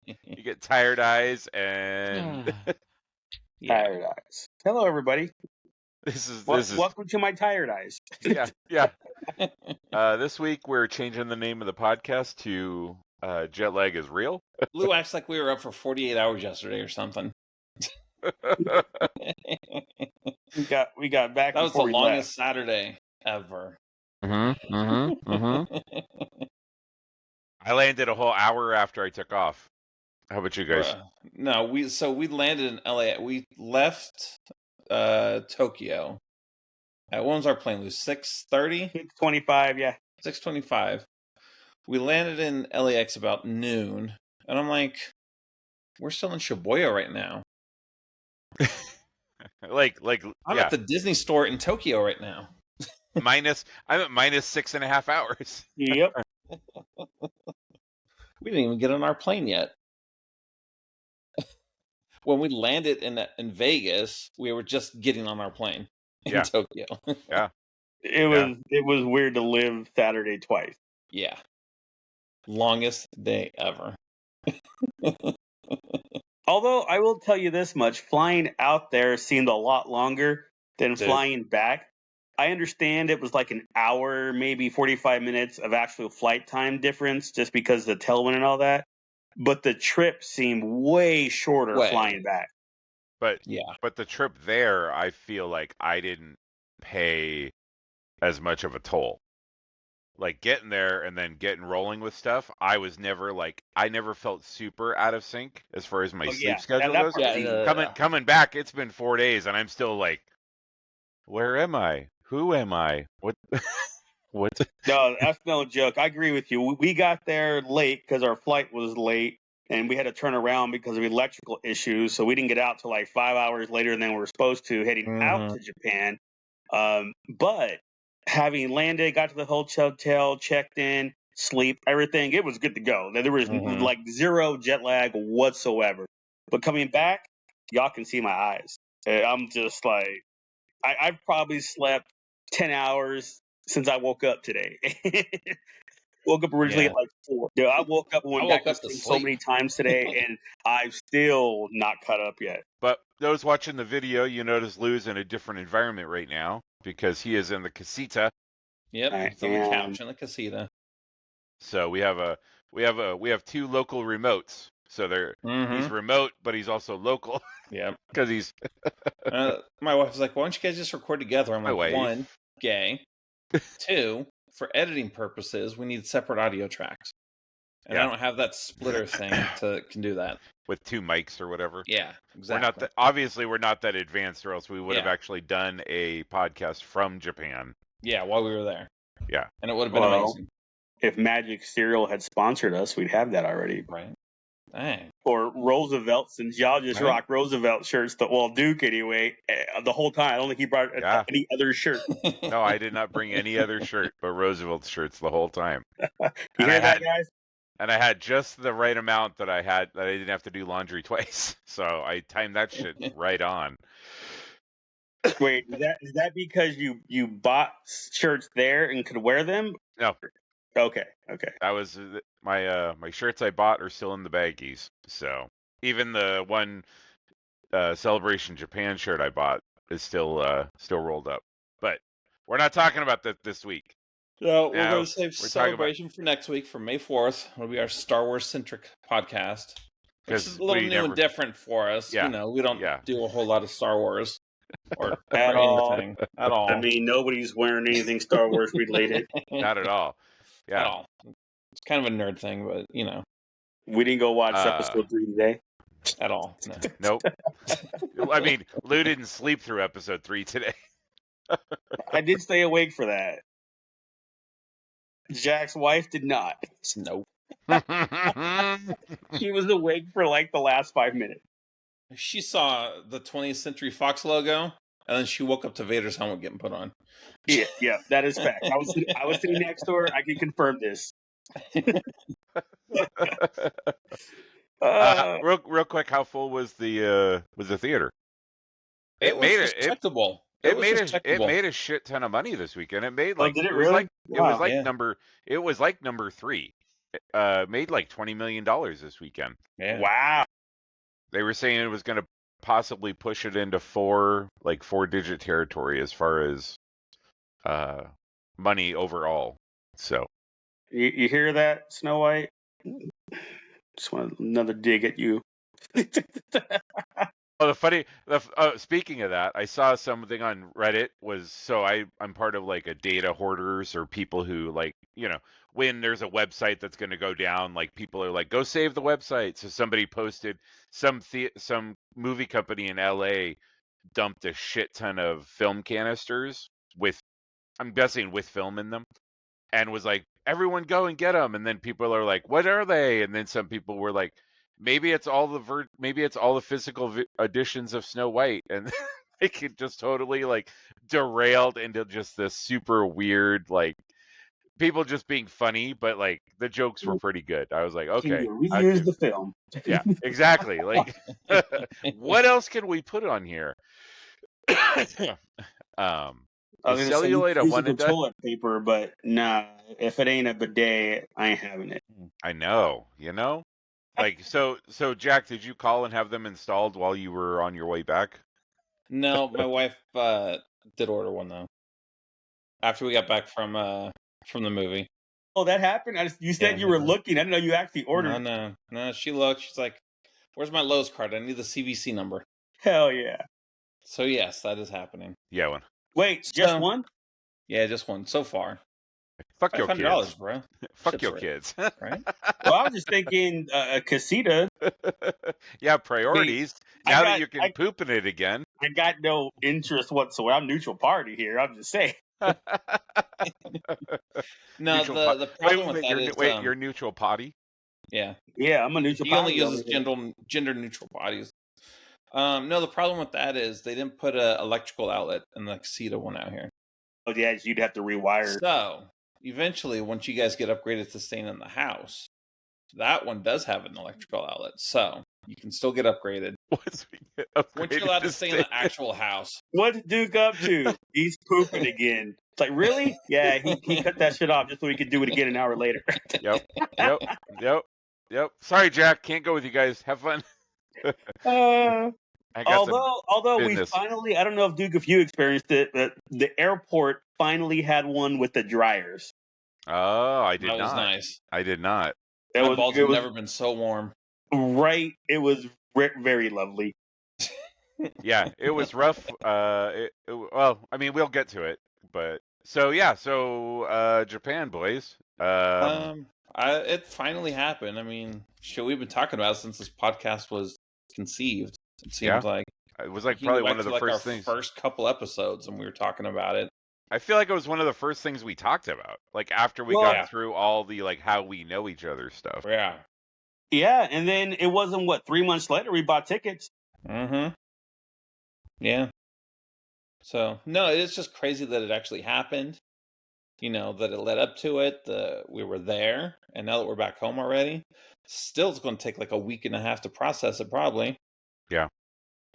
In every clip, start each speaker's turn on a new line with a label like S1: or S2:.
S1: You get tired eyes and
S2: Yeah.
S3: Tired eyes. Hello, everybody.
S1: this is
S3: Welcome to my tired eyes.
S1: yeah. This week we're changing the name of the podcast to Jet Lag is Real.
S2: Lou acts like we were up for 48 hours yesterday or something.
S3: We got back.
S2: That was the
S3: before we
S2: longest Saturday ever.
S1: I landed a whole hour after I took off. How about you guys?
S2: No, we landed in LA. We left Tokyo. When was our plane, Lou? 6:30?
S3: 6:25, yeah.
S2: 6:25. We landed in LAX about noon, and I'm like, we're still in Shibuya right now. I'm at the Disney store in Tokyo right now.
S1: I'm at -6.5 hours.
S3: Yep.
S2: We didn't even get on our plane yet. When we landed in Vegas, we were just getting on our plane in Tokyo.
S1: Yeah.
S3: It was weird to live Saturday twice.
S2: Yeah. Longest day ever.
S3: Although I will tell you this much, flying out there seemed a lot longer than flying back. I understand it was like an hour, maybe 45 minutes of actual flight time difference just because of the tailwind and all that. But the trip seemed way shorter flying back.
S1: But the trip there, I feel like I didn't pay as much of a toll. Like getting there and then getting rolling with stuff, I never felt super out of sync as far as my sleep schedule goes. Coming back, it's been 4 days and I'm still like, where am I? Who am I? What? What?
S3: No, that's no joke. I agree with you. We got there late because our flight was late and we had to turn around because of electrical issues. So we didn't get out till like 5 hours later than we were supposed to, heading out to Japan. But having landed, got to the hotel, checked in, sleep, everything, it was good to go. There was like zero jet lag whatsoever. But coming back, y'all can see my eyes. I'm just like, I've probably slept 10 hours since I woke up today. Woke up originally at like 4. Dude, I woke up and went back to sleep so many times today, and I'm still not caught up yet.
S1: But those watching the video, you notice Lou's in a different environment right now because he is in the casita.
S2: Yep, he's on the couch in the casita.
S1: So we have 2 local remotes. So he's remote, but he's also local.
S2: Yeah,
S1: because he's.
S2: My wife's like, "Why don't you guys just record together?" I'm like, 1, gay. 2, for editing purposes, we need separate audio tracks, and I don't have that splitter thing can do that
S1: with 2 mics or whatever.
S2: Yeah, exactly.
S1: We're not that advanced, or else we would have actually done a podcast from Japan.
S2: Yeah, while we were there.
S1: Yeah,
S2: and it would have been amazing.
S3: If Magic Cereal had sponsored us, we'd have that already.
S2: Right. Dang.
S3: Or Roosevelt, since y'all just rock Roosevelt shirts. Duke anyway. The whole time, I don't think he brought any other shirt.
S1: No, I did not bring any other shirt but Roosevelt shirts the whole time.
S3: You hear that, guys?
S1: And I had just the right amount that I didn't have to do laundry twice. So I timed that shit right on.
S3: Wait, is that because you bought shirts there and could wear them?
S1: No.
S3: Okay.
S1: That was my shirts I bought are still in the baggies. So even the one Celebration Japan shirt I bought is still rolled up. But we're not talking about that this week.
S2: No, we're going to save Celebration for next week, for May 4th. It'll be our Star Wars centric podcast. Which is a little new and different for us.
S1: Yeah.
S2: You know, we don't do a whole lot of Star Wars. Or
S3: anything
S2: at all.
S3: I mean, nobody's wearing anything Star Wars related.
S1: Not at all. Yeah.
S2: At all. It's kind of a nerd thing, but you know.
S3: We didn't go watch episode 3 today.
S2: At all.
S1: No. Nope. I mean, Lou didn't sleep through episode 3 today.
S3: I did stay awake for that. Jack's wife did not.
S2: Nope.
S3: She was awake for like the last 5 minutes.
S2: She saw the 20th Century Fox logo, and then she woke up to Vader's helmet getting put on.
S3: Yeah, that is fact. I was sitting next to her. I can confirm this.
S1: Real quick, how full was the theater?
S2: It made it respectable.
S1: It made a shit ton of money this weekend. It made like
S3: did it really?
S1: It was like number 3. made like $20 million this weekend.
S2: Yeah.
S3: Wow.
S1: They were saying it was going to possibly push it into four-digit territory as far as money overall. So
S3: You hear that, Snow White? Just want another dig at you.
S1: Oh, speaking of that, I saw something on Reddit I'm part of like a data hoarders or people who like, when there's a website that's going to go down, like people are like, go save the website. So somebody posted some movie company in LA dumped a shit ton of film canisters I'm guessing with film in them, and was like, everyone go and get them. And then people are like, what are they? And then some people were like, maybe it's all the physical editions of Snow White, and it could just totally like derailed into just this super weird, like, people just being funny, but like the jokes were pretty good. I was like,
S3: Can
S1: okay,
S3: you reuse the film?
S1: yeah, exactly. Like, what else can we put on here?
S3: I was
S1: Is
S3: gonna say
S1: cellulite a one
S3: musical
S1: and done?
S3: toilet paper, but nah. If it ain't a bidet, I ain't having it.
S1: I know, Like, so Jack, did you call and have them installed while you were on your way back?
S2: No, my wife did order one though. After we got back from the movie.
S3: Oh, that happened? You said you were looking. I didn't know you actually ordered.
S2: No. She looked. She's like, "Where's my Lowe's card? I need the CVC number."
S3: Hell yeah.
S2: So yes, that is happening.
S1: Yeah, one.
S3: Wait, just one?
S2: Yeah, just one so far.
S1: Fuck your kids,
S2: $500, bro.
S1: Fuck your kids,
S2: right?
S3: Well, I was just thinking a casita.
S1: Yeah, priorities. Now that you can poop in it again.
S3: I got no interest whatsoever. I'm neutral party here. I'm just saying.
S2: No, the problem with that is
S1: you're neutral potty.
S2: Yeah.
S3: Yeah, I'm a neutral
S2: potty. He only uses gender neutral potties. No, the problem with that is they didn't put an electrical outlet in the casita one out here.
S3: Oh yeah, you'd have to rewire.
S2: So eventually, once you guys get upgraded to staying in the house, that one does have an electrical outlet, so you can still get upgraded. Once you're allowed to stay in the actual house.
S3: What's Duke up to? He's pooping again. It's like, really? Yeah, he cut that shit off just so he could do it again an hour later.
S1: Yep. Sorry, Jack, can't go with you guys. Have fun.
S3: Although we finally, I don't know if Duke, if you experienced it, but the airport finally had one with the dryers.
S1: Oh, I did not.
S2: That was nice.
S1: I did not.
S2: My balls have never been so warm.
S3: Right. It was very lovely.
S1: Yeah, it was rough. Well, I mean, we'll get to it, but so Japan, boys.
S2: It finally happened. I mean, shit, we've been talking about it since this podcast was conceived. It seems like
S1: it was like probably one of the first things.
S2: First couple episodes, and we were talking about it.
S1: I feel like it was one of the first things we talked about, like after we got through all the like how we know each other stuff.
S2: Yeah.
S3: Yeah, and then it wasn't 3 months later we bought tickets.
S2: Mm-hmm. Yeah. So no, it's just crazy that it actually happened. That it led up to it. We were there, and now that we're back home already, still it's going to take like a week and a half to process it, probably.
S1: Yeah.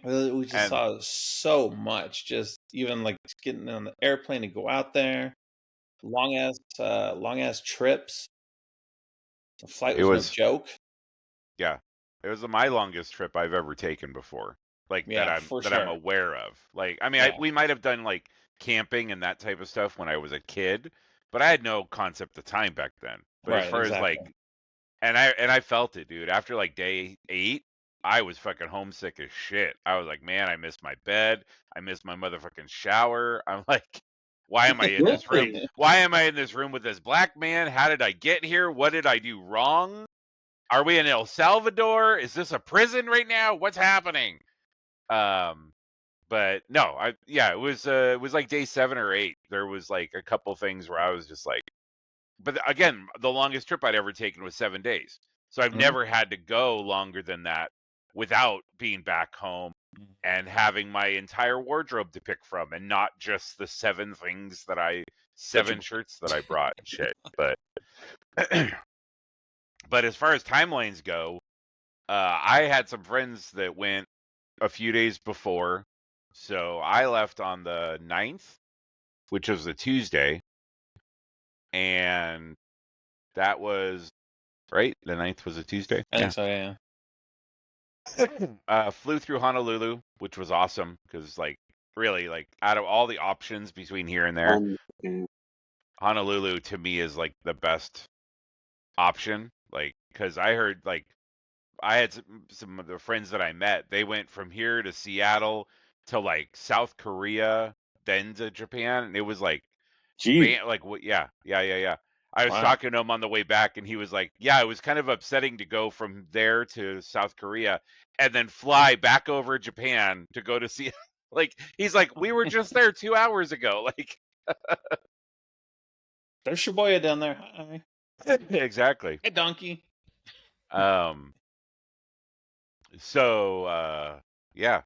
S2: We just saw so much. Just even like getting on the airplane to go out there, long ass trips. The flight was no joke.
S1: Yeah, it was my longest trip I've ever taken before. Like I'm aware of. Like, I mean, we might have done like camping and that type of stuff when I was a kid, but I had no concept of time back then. But as far as like, and I felt it, dude. After like day 8, I was fucking homesick as shit. I was like, man, I missed my bed. I missed my motherfucking shower. I'm like, why am I in this room? Why am I in this room with this black man? How did I get here? What did I do wrong? Are we in El Salvador? Is this a prison right now? What's happening? But no, it was like day 7 or 8. There was like a couple things where I was just like, but again, the longest trip I'd ever taken was 7 days. So I've never had to go longer than that without being back home and having my entire wardrobe to pick from, and not just the 7 shirts that I brought and shit. But but as far as timelines go, I had some friends that went a few days before. So I left on the 9th, which was a Tuesday. And that was right? The 9th was a Tuesday.
S2: I think so,
S1: yeah. Flew through Honolulu, which was awesome because, like, really, like, out of all the options between here and there, Honolulu to me is like the best option. Like, because I heard, like, I had some of the friends that I met, they went from here to Seattle to like South Korea, then to Japan, and it was like,
S3: Gee.
S1: like what? Yeah. I was
S2: Wow.
S1: talking to him on the way back, and he was like, "Yeah, it was kind of upsetting to go from there to South Korea and then fly back over Japan to go to see." Like, he's like, "We were just there 2 hours ago." Like,
S2: there's Shibuya down there. Hi.
S1: exactly.
S2: Hey, donkey.
S1: So yeah.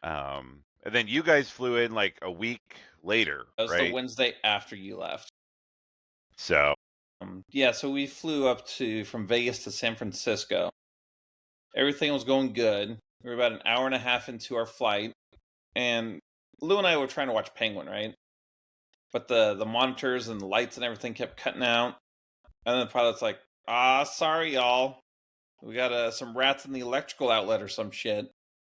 S1: And then you guys flew in like a week later,
S2: That was
S1: right?
S2: the Wednesday after you left.
S1: So
S2: yeah, so we flew up from Vegas to San Francisco. Everything was going good. We were about an hour and a half into our flight, and Lou and I were trying to watch Penguin, right? But the monitors and the lights and everything kept cutting out. And then the pilot's like, sorry, y'all. We got some rats in the electrical outlet or some shit.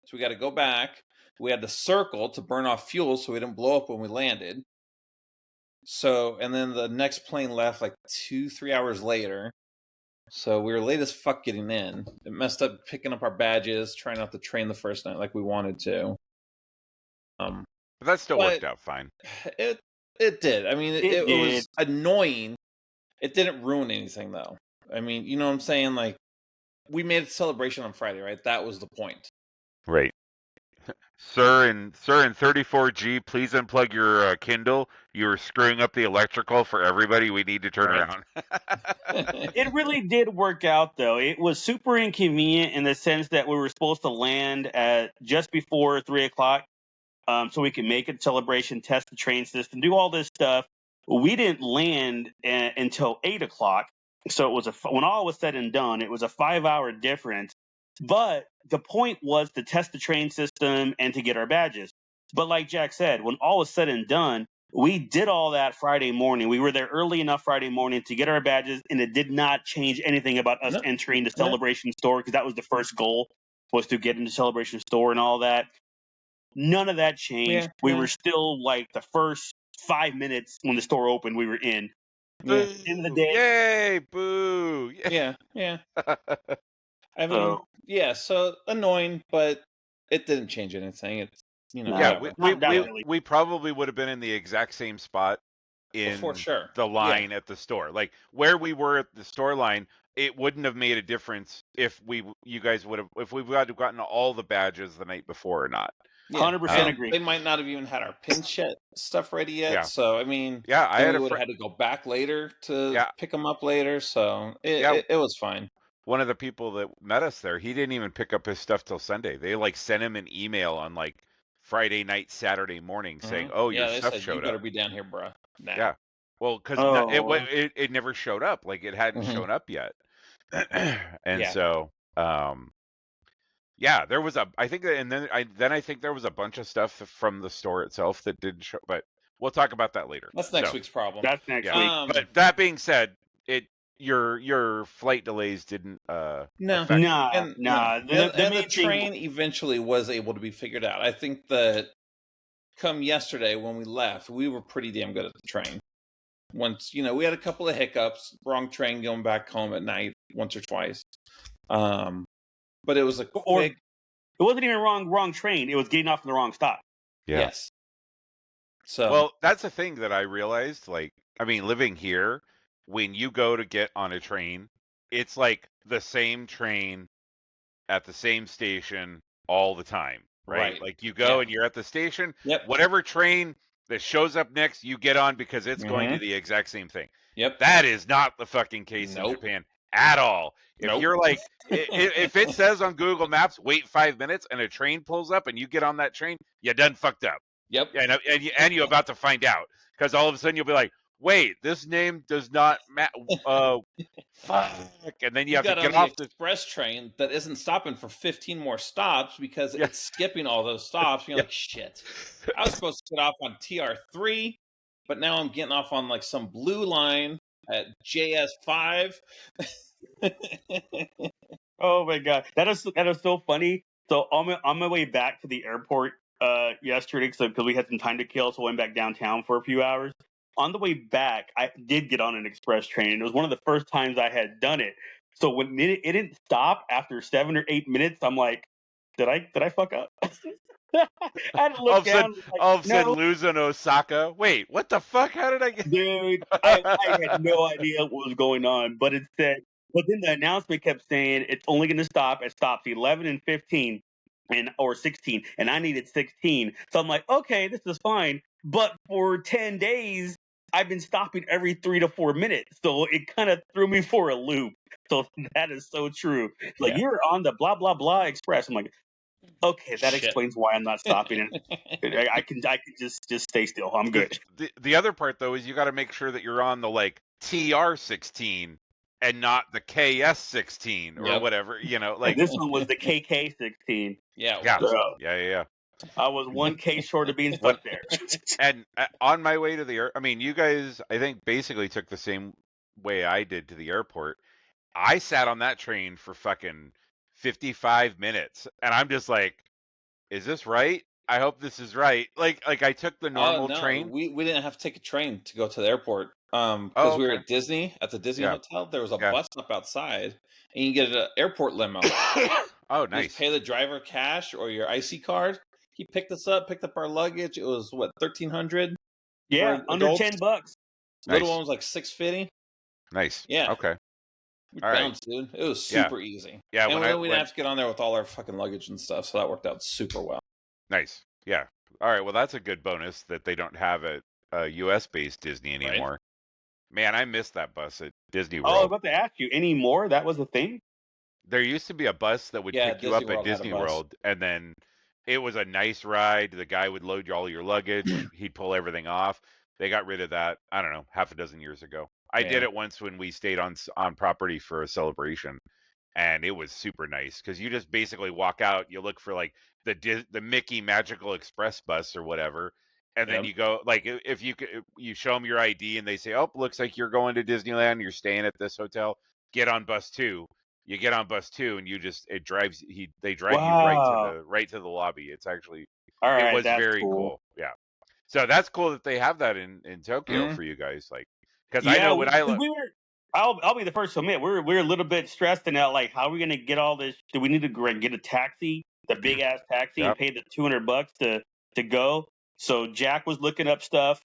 S2: So we got to go back. We had to circle to burn off fuel so we didn't blow up when we landed. So, and then the next plane left like 2-3 hours later. So we were late as fuck getting in. It messed up picking up our badges, trying not to train the first night like we wanted to.
S1: But that still worked out fine.
S2: It did. I mean, it was annoying. It didn't ruin anything, though. I mean, you know what I'm saying? Like, we made a celebration on Friday, right? That was the point.
S1: Right. Sir in 34G, please unplug your Kindle. You're screwing up the electrical for everybody. We need to turn around.
S3: It really did work out, though. It was super inconvenient in the sense that we were supposed to land at just before 3 o'clock, so we could make a celebration, test the train system, do all this stuff. We didn't land until 8 o'clock. So it was when all was said and done, it was a 5-hour difference. But the point was to test the train system and to get our badges. But like Jack said, when all was said and done, we did all that Friday morning. We were there early enough Friday morning to get our badges, and it did not change anything about us entering the Celebration store, because that was the first goal, was to get into Celebration store and all that. None of that changed. We were still like the first 5 minutes when the store opened, we were in.
S2: Yeah.
S3: End of the day.
S1: Yay, boo.
S2: Yeah. I mean, so annoying, but it didn't change anything. It's,
S1: we probably would have been in the exact same spot in
S2: for sure.
S1: the line at the store. Like, where we were at the store line, it wouldn't have made a difference if you guys would have gotten all the badges the night before or not.
S3: 100% agree.
S2: They might not have even had our pin stuff ready yet. Yeah. So I mean,
S1: I
S2: would have had to go back later to pick them up later. So it was fine.
S1: One of the people that met us there, he didn't even pick up his stuff till Sunday. They like sent him an email on like Friday night, Saturday morning saying, "Oh, your stuff showed up.
S2: You better be down here, bro." Nah.
S1: Yeah. Well, because it never showed up. Like, it hadn't shown up yet. And so there was I think there was a bunch of stuff from the store itself that didn't show, but we'll talk about that later.
S2: That's next week's problem.
S3: That's next week.
S1: But that being said, your flight delays didn't
S2: the train eventually was able to be figured out. I think that come yesterday when we left, we were pretty damn good at the train. Once, we had a couple of hiccups, wrong train going back home at night once or twice. But it was a quick...
S3: It wasn't even wrong train. It was getting off in the wrong stop.
S1: Yeah.
S2: Yes. So,
S1: well, that's the thing that I realized. Like, I mean, living here, when you go to get on a train, it's like the same train at the same station all the time, right? Like, you go and you're at the station.
S2: Yep.
S1: Whatever train that shows up next, you get on because it's going to the exact same thing.
S2: Yep.
S1: That is not the fucking case in Japan at all. If you're like, if it says on Google Maps, wait 5 minutes, and a train pulls up and you get on that train, you done fucked up.
S2: Yep.
S1: And you're about to find out, because all of a sudden you'll be like, wait, this name does not fuck. And then you have to get off the
S2: express train that isn't stopping for 15 more stops because it's skipping all those stops. You're like, shit. I was supposed to get off on TR3, but now I'm getting off on like some blue line at JS5.
S3: Oh my god, that is so funny. So on my way back to the airport yesterday, because we had some time to kill, so I went back downtown for a few hours. On the way back, I did get on an express train, and it was one of the first times I had done it. So when it didn't stop after 7 or 8 minutes, I'm like, did I fuck up? I had to
S1: All
S3: look
S1: of a sudden,
S3: down. Like,
S1: all of a sudden,
S3: no,
S1: losing Osaka. Wait, what the fuck? How did I get?
S3: dude, I had no idea what was going on, but it said, but then the announcement kept saying it's only going to stop at stops 11 and 15 or 16, and I needed 16. So I'm like, okay, this is fine. But for 10 days, I've been stopping every 3 to 4 minutes, so it kind of threw me for a loop. So that is so true. Like
S2: Yeah.
S3: you're on the blah blah blah express. I'm like, okay, that
S2: Shit.
S3: explains why I'm not stopping. And I can just stay still. I'm good.
S1: The other part though is you got to make sure that you're on the like TR16 and not the KS16 or
S2: Yep.
S1: whatever. You know, like
S3: This one was the KK16.
S2: Yeah, it
S1: yeah,
S2: was.
S1: yeah.
S3: I was 1K short of being
S1: When
S3: stuck there.
S1: and on my way to the air, I mean, you guys, I think basically took the same way I did to the airport. I sat on that train for fucking 55 minutes, and I'm just like, is this right? I hope this is right. Like I took the
S2: Oh
S1: normal
S2: no,
S1: train.
S2: we didn't have to take a train to go to the airport.
S1: Oh,
S2: Because we were
S1: okay.
S2: at Disney at the Disney
S1: Yeah.
S2: hotel. There was a
S1: Yeah.
S2: bus stop outside, and you can get an airport limo.
S1: Oh,
S2: You just
S1: nice.
S2: pay the driver cash or your IC card. He picked us up, picked up our luggage. It was what 1,300
S3: Yeah,
S2: for
S3: under
S2: adults.
S3: 10 bucks.
S2: Little
S1: Nice.
S2: one was like 650.
S1: Nice.
S2: Yeah,
S1: Okay.
S2: we
S1: All right.
S2: bounced, dude. It was
S1: Yeah.
S2: super easy.
S1: Yeah,
S2: And
S1: when I
S2: then we didn't
S1: when
S2: have to get on there with all our fucking luggage and stuff, so that worked out super well.
S1: nice. Yeah. All right, well that's a good bonus that they don't have at US based Disney
S2: Right?
S1: anymore. Man, I missed that bus at Disney
S3: Oh, I was
S1: World.
S3: about to ask you any more. That was the thing.
S1: There used to be a bus that would
S2: Yeah,
S1: pick you
S2: Disney
S1: up at
S2: World had a
S1: Disney
S2: bus.
S1: World, and then it was a nice ride. The guy would load all your luggage. He'd pull everything off. They got rid of that, I don't know, half a dozen years ago. I did
S2: Yeah.
S1: it once when we stayed on property for a celebration, and it was super nice because you just basically walk out, you look for like the Mickey Magical Express bus or whatever, and then
S2: Yep.
S1: you go like if you show them your ID and they say, oh, looks like you're going to Disneyland, you're staying at this hotel, get on bus 2. You get on bus 2 and you just it drives they drive you
S3: Wow.
S1: right to the lobby. It's actually
S3: All
S1: it
S3: right,
S1: was
S3: that's
S1: very
S3: cool.
S1: cool. Yeah. So that's cool that they have that in Tokyo
S2: Mm.
S1: for you guys, like because I
S3: Yeah,
S1: know when I
S3: because
S1: look.
S3: we were. I'll be the first to admit we're a little bit stressed and out. Like, how are we gonna get all this? Do we need to get a taxi, the big ass taxi, and
S1: Yep.
S3: pay the $200 to go? So Jack was looking up stuff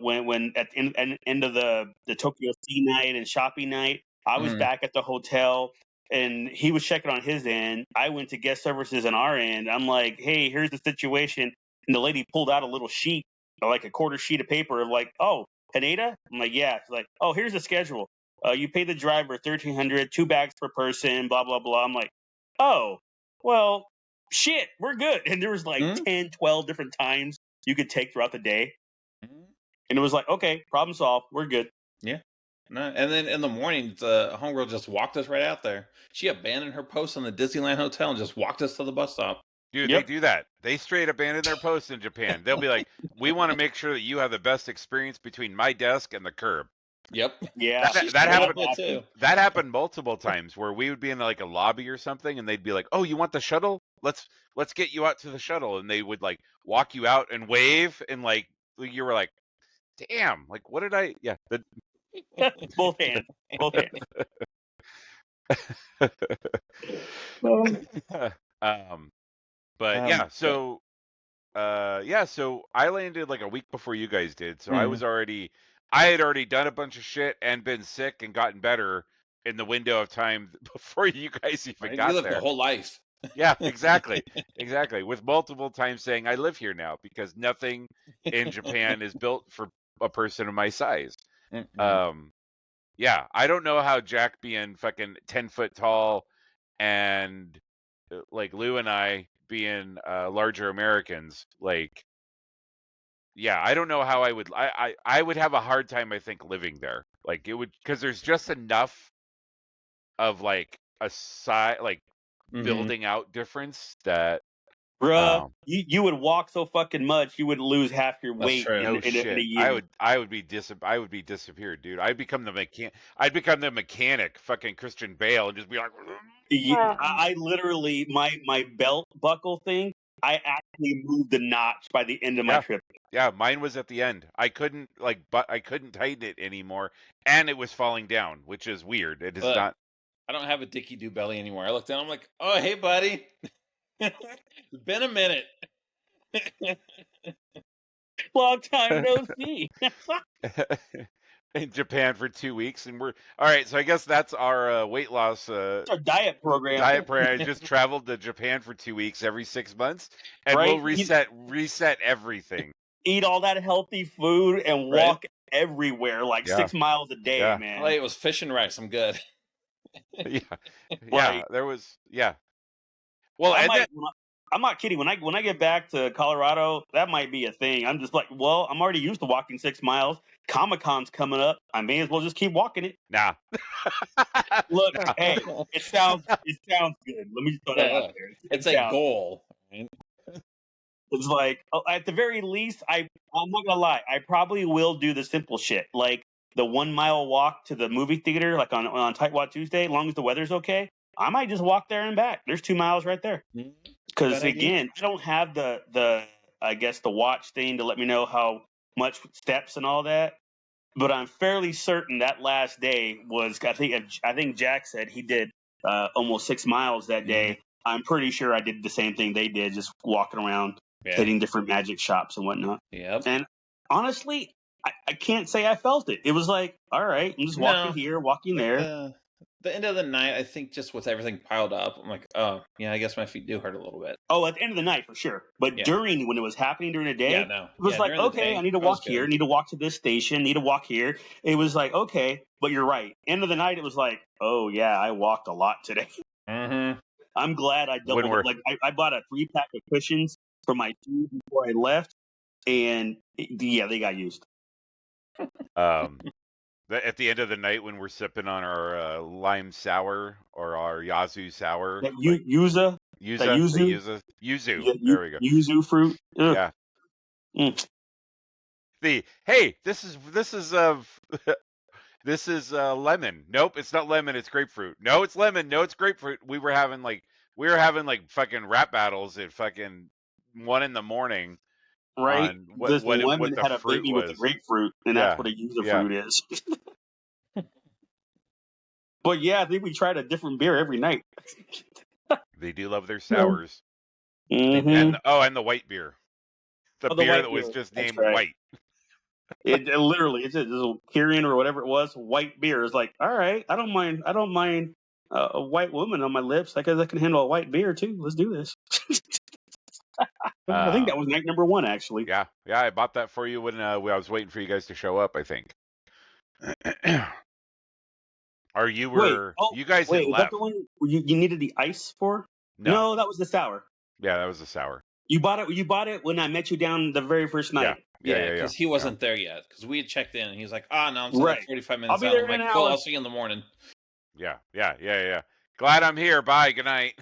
S3: when at the end of the Tokyo Sea night and shopping night. I was
S2: Mm.
S3: back at the hotel and he was checking on his end. I went to guest services on our end. I'm like, hey, here's the situation, and the lady pulled out a little sheet, like a quarter sheet of paper, of like, oh, Haneda? I'm like, yeah. She's like, oh, here's the schedule. You pay the driver 1,300, 2 bags per person, blah blah blah. I'm like, oh, well, shit, we're good. And there was like
S2: Mm.
S3: 10, 12 different times you could take throughout the day,
S2: Mm.
S3: and it was like, okay, problem solved, we're good.
S2: Yeah. No, and then in the morning, the homegirl just walked us right out there. She abandoned her post on the Disneyland hotel and just walked us to the bus stop.
S1: Dude, they
S3: Yep.
S1: do that. They straight abandon their posts in Japan. They'll be like, "We want to make sure that you have the best experience between my desk and the curb."
S2: Yep.
S3: Yeah.
S2: She
S1: That
S2: straight up
S1: happened.
S2: did too.
S1: That happened multiple times where we would be in like a lobby or something, and they'd be like, "Oh, you want the shuttle? Let's get you out to the shuttle," and they would like walk you out and wave, and like you were like, "Damn! Like, what did I?" Yeah.
S3: Both hands. Both hands.
S1: um, but yeah, so so I landed like a week before you guys did. So I had already done a bunch of shit and been sick and gotten better in the window of time before you guys even
S2: Right? You
S1: got
S2: lived
S1: there.
S2: a whole life.
S1: Yeah, exactly. Exactly. With multiple times saying I live here now because nothing in Japan is built for a person of my size.
S2: Mm-mm.
S1: Yeah, I don't know how Jack being fucking 10 foot tall and like Lou and I being larger Americans, like yeah, I don't know how I would have a hard time I think living there. Like it would because there's just enough of like a side like
S2: Mm-hmm.
S1: building out difference that
S3: Bruh, you would walk so fucking much you would lose half your weight in a year.
S1: I would be disappeared, dude. I'd become the mechanic, fucking Christian Bale, and just be like,
S3: I literally my belt buckle thing. I actually moved the notch by the end of my trip.
S1: Yeah, mine was at the end. I couldn't tighten it anymore, and it was falling down, which is weird. It is not.
S2: I don't have a Dickie Do belly anymore. I look down, I'm like, oh hey buddy, it's been a minute.
S3: Long time no see.
S1: In Japan for 2 weeks, and we're all right. So I guess that's our weight loss.
S3: It's our diet program.
S1: I just traveled to Japan for 2 weeks every 6 months, and we'll reset everything.
S3: Eat all that healthy food and walk everywhere, like 6 miles a day, man.
S2: It was fish and rice. I'm good.
S1: There was Well,
S3: I'm not kidding. When I get back to Colorado, that might be a thing. I'm just like, well, I'm already used to walking 6 miles. Comic-Con's coming up. I may as well just keep walking it.
S1: Nah.
S3: Look, hey, it sounds good. Let me just throw that out there.
S2: It's a goal.
S3: It's like, at the very least, I'm not gonna lie, I probably will do the simple shit, like the 1 mile walk to the movie theater, like on Tightwad Tuesday. As long as the weather's okay, I might just walk there and back. There's 2 miles right there. Because again, I don't have the I guess the watch thing to let me know how much steps and all that. But I'm fairly certain that last day was, I think Jack said he did almost 6 miles that day. I'm pretty sure I did the same thing they did, just walking around, hitting different magic shops and whatnot. And honestly, I can't say I felt it. It was like, all right, I'm just walking here, walking there.
S2: The end of the night, I think just with everything piled up, I'm like, oh, yeah, I guess my feet do hurt a little bit.
S3: Oh, at the end of the night, for sure. But when it was happening during the day, it was like, okay, I need to walk here, need to walk to this station, need to walk here. It was like, okay, but you're right. End of the night, it was like, oh, yeah, I walked a lot today. I'm glad I doubled it. Like, I bought a 3-pack of cushions for my shoes before I left, and they got used.
S1: At the end of the night when we're sipping on our lime sour or our Yazoo sour.
S3: Yuzu.
S1: There we go.
S3: Yuzu fruit. Ugh.
S1: Yeah. This is lemon. Nope, it's not lemon, it's grapefruit. No, it's lemon. No, it's grapefruit. We were having like fucking rap battles at fucking 1 a.m.
S3: Right.
S1: What
S3: this lemon
S1: what the
S3: had a
S1: fruit
S3: baby
S1: was.
S3: with the grapefruit, and that's what a yuzu fruit is. But yeah, I think we tried a different beer every night.
S1: They do love their sours.
S3: And
S1: the white beer. The beer that was just named White.
S3: It literally, it's a Kirin or whatever it was, white beer. It's like, all right, I don't mind a white woman on my lips. I can handle a white beer too. Let's do this. I think that was night number 1, actually.
S1: Yeah, I bought that for you when I was waiting for you guys to show up, I think. Or you were? You guys had left.
S3: Was that the one you needed the ice for? No, that was the sour.
S1: Yeah, that was the sour.
S3: You bought it when I met you down the very first night.
S2: Yeah, because he wasn't there yet. Because we had checked in, and he was like, no, I'm still like 45 minutes out. I'm like, cool, I'll see you in the morning.
S1: Yeah. Glad I'm here. Bye. Good night.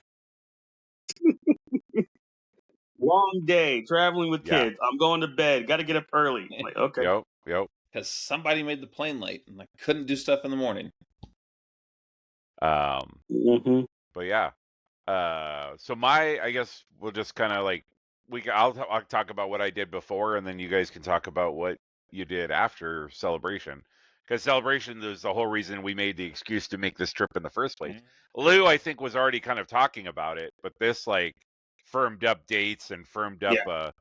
S3: Long day traveling with kids. I'm going to bed. Got to get up early. I'm like, okay.
S1: Yep.
S2: Because somebody made the plane late, and I couldn't do stuff in the morning.
S1: But yeah. So I guess we'll just kind of like I'll talk about what I did before, and then you guys can talk about what you did after celebration. Because celebration is the whole reason we made the excuse to make this trip in the first place. Lou, I think, was already kind of talking about it, but this like firmed up dates and firmed up a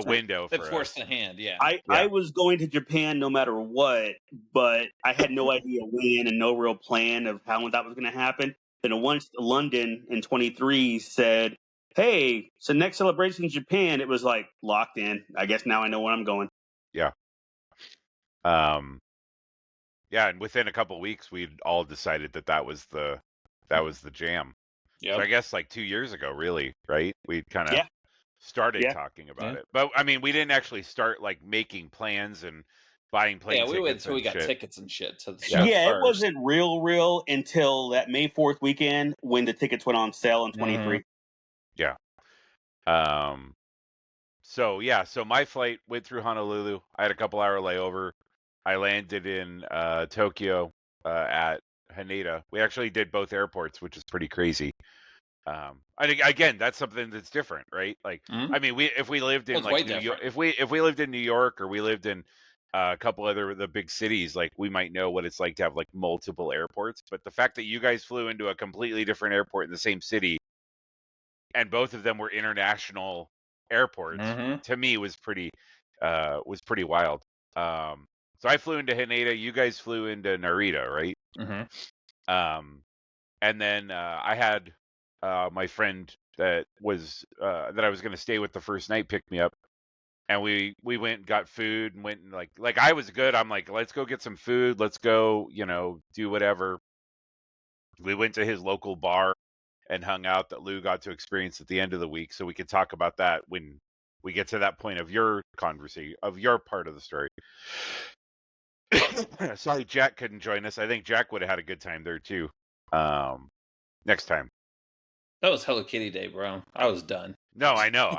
S1: window for
S2: it forced the hand.
S3: I was going to Japan no matter what, but I had no idea when and no real plan of how that was going to happen. Then once London in 23 said, hey, so next celebration in Japan, it was like locked in. I guess now I know where I'm going.
S1: Yeah. And within a couple of weeks, we'd all decided that was the jam. Yep. So I guess like 2 years ago, really, right? We kind of started talking about it. But I mean, we didn't actually start like making plans and buying plane tickets.
S2: Yeah, we waited until we got tickets and shit.
S3: It wasn't real until that May 4th weekend when the tickets went on sale in 23.
S1: Yeah. So yeah, so my flight went through Honolulu. I had a couple hour layover. I landed in Tokyo at Haneda. We actually did both airports, which is pretty crazy. I think again, that's something that's different, right? Like, I mean, if we lived in like New York, if we lived in New York or we lived in a couple other the big cities, like we might know what it's like to have like multiple airports. But the fact that you guys flew into a completely different airport in the same city, and both of them were international airports, to me was pretty wild. So I flew into Haneda. You guys flew into Narita, right? And then I had my friend that I was going to stay with the first night pick me up, and we went and got food and went and like I was good. I'm like, let's go get some food. Let's go, do whatever. We went to his local bar and hung out that Lou got to experience at the end of the week, so we could talk about that when we get to that point of your conversation, of your part of the story. Sorry, Jack couldn't join us. I think Jack would have had a good time there too. Next time.
S2: That was Hello Kitty Day, bro. I was done.
S1: No, I know.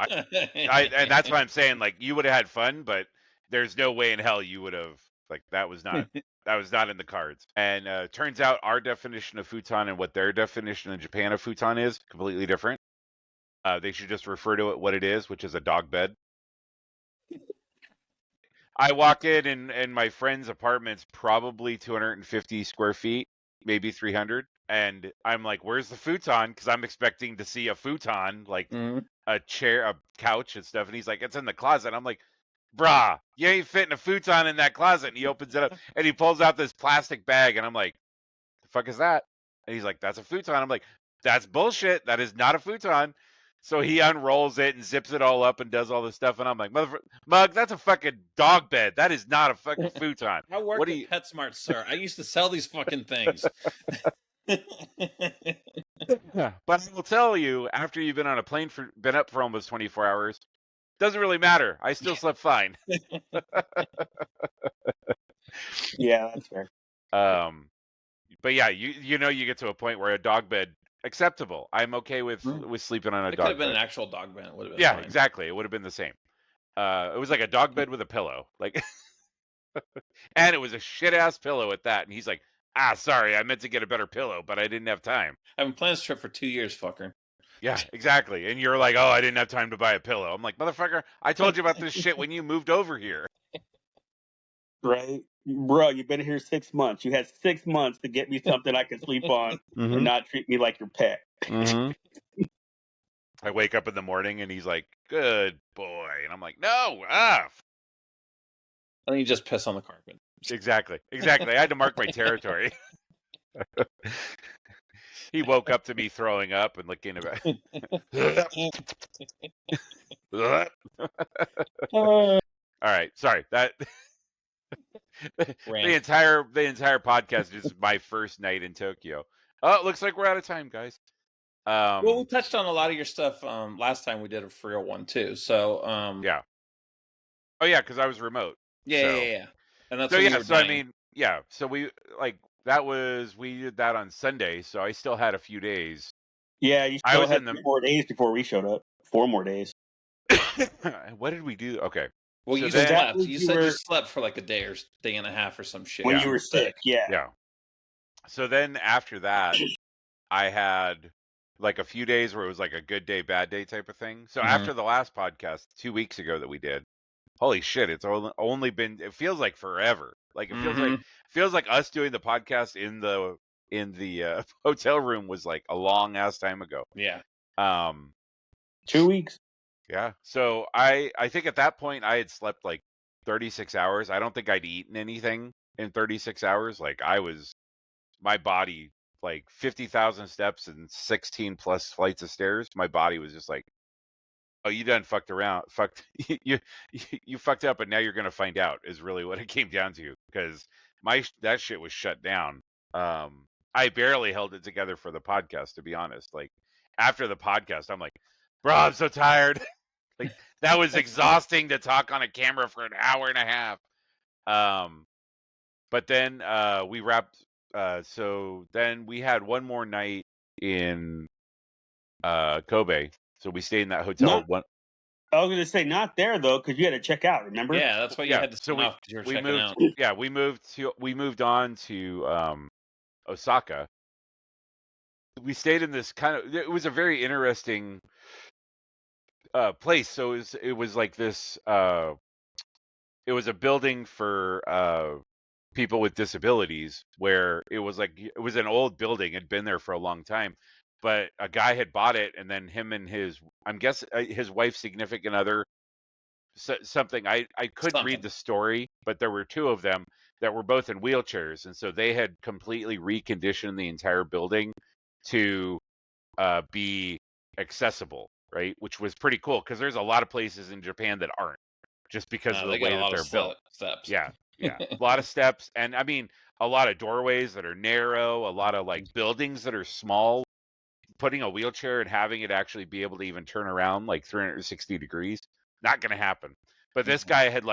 S1: And that's why I'm saying, like, you would have had fun, but there's no way in hell you would have, like, that was not in the cards. And turns out our definition of futon and what their definition in Japan of futon is completely different. They should just refer to it what it is, which is a dog bed. I walk in and my friend's apartment's probably 250 square feet, maybe 300. And I'm like, where's the futon? Because I'm expecting to see a futon, like a chair, a couch and stuff. And he's like, it's in the closet. I'm like, brah, you ain't fitting a futon in that closet. And he opens it up and he pulls out this plastic bag. And I'm like, the fuck is that? And he's like, that's a futon. I'm like, that's bullshit. That is not a futon. So he unrolls it and zips it all up and does all this stuff. And I'm like, Mug, that's a fucking dog bed. That is not a fucking futon.
S2: I work at PetSmart, sir. I used to sell these fucking things.
S1: Yeah, but I will tell you, after you've been on a plane been up for almost 24 hours, doesn't really matter. I still slept fine.
S3: Yeah, that's fair.
S1: But yeah, you get to a point where a dog bed acceptable. I'm okay with sleeping on a dog bed. It
S2: could have been an actual dog bed. It would have been fine.
S1: Exactly. It would have been the same. It was like a dog bed with a pillow, like, and it was a shit ass pillow at that. And he's like, sorry, I meant to get a better pillow, but I didn't have time.
S2: I've been planning this trip for 2 years, fucker.
S1: Yeah, exactly. And you're like, oh, I didn't have time to buy a pillow. I'm like, motherfucker, I told you about this shit when you moved over here.
S3: Right? Bro, you've been here 6 months. You had 6 months to get me something I can sleep on and not treat me like your pet.
S1: I wake up in the morning and he's like, good boy. And I'm like, no,
S2: And you just piss on the carpet.
S1: Exactly. I had to mark my territory. He woke up to me throwing up and looking about. All right, sorry. That the entire podcast is my first night in Tokyo. Oh, it looks like we're out of time, guys.
S2: Well, we touched on a lot of your stuff last time we did a real one too. So
S1: yeah. Oh yeah, because I was remote.
S2: Yeah. And that's
S1: so I mean, yeah. So we we did that on Sunday, so I still had a few days.
S3: Yeah, you still had 3 more days before we showed up. 4 more days.
S1: What did we do? Okay.
S2: Well, so you slept. You said you slept for like a day and a half or some shit.
S3: When you were sick, yeah.
S1: Yeah. So then after that, I had like a few days where it was like a good day, bad day type of thing. So after the last podcast 2 weeks ago that we did, holy shit, it's only been, it feels like forever. Like it feels like us doing the podcast in the hotel room was like a long ass time ago.
S2: Yeah.
S3: 2 weeks.
S1: Yeah. So I think at that point I had slept like 36 hours. I don't think I'd eaten anything in 36 hours. Like my body, like 50,000 steps and 16 plus flights of stairs. My body was just like, oh, you done fucked around. You fucked up, and now you're gonna find out is really what it came down to, because that shit was shut down. I barely held it together for the podcast, to be honest. Like after the podcast, I'm like, bro, I'm so tired. Like that was exhausting to talk on a camera for an hour and a half. But then we wrapped. So then we had one more night in Kobe. So we stayed in that hotel.
S3: I was going to say not there though, because you had to check out. Remember?
S2: Yeah, that's why you had to
S1: So
S2: sign off because you were
S1: we
S2: checking
S1: moved.
S2: out.
S1: Yeah, we moved on to Osaka. We stayed in this kind of. It was a very interesting place. So it was like this. It was a building for people with disabilities, where it was an old building, had been there for a long time, but a guy had bought it, and then him and I'm guessing his wife's significant other, something. I couldn't read
S2: Something.
S1: the story, but there were two of them that were both in wheelchairs, and so they had completely reconditioned the entire building to be accessible, right? Which was pretty cool, because there's a lot of places in Japan that aren't, just because of the
S2: They got
S1: way
S2: a
S1: that
S2: lot of
S1: they're built.
S2: steps.
S1: Yeah, yeah, a lot of steps, and I mean a lot of doorways that are narrow, a lot of like buildings that are small. Putting a wheelchair and having it actually be able to even turn around like 360 degrees, not going to happen. But this guy had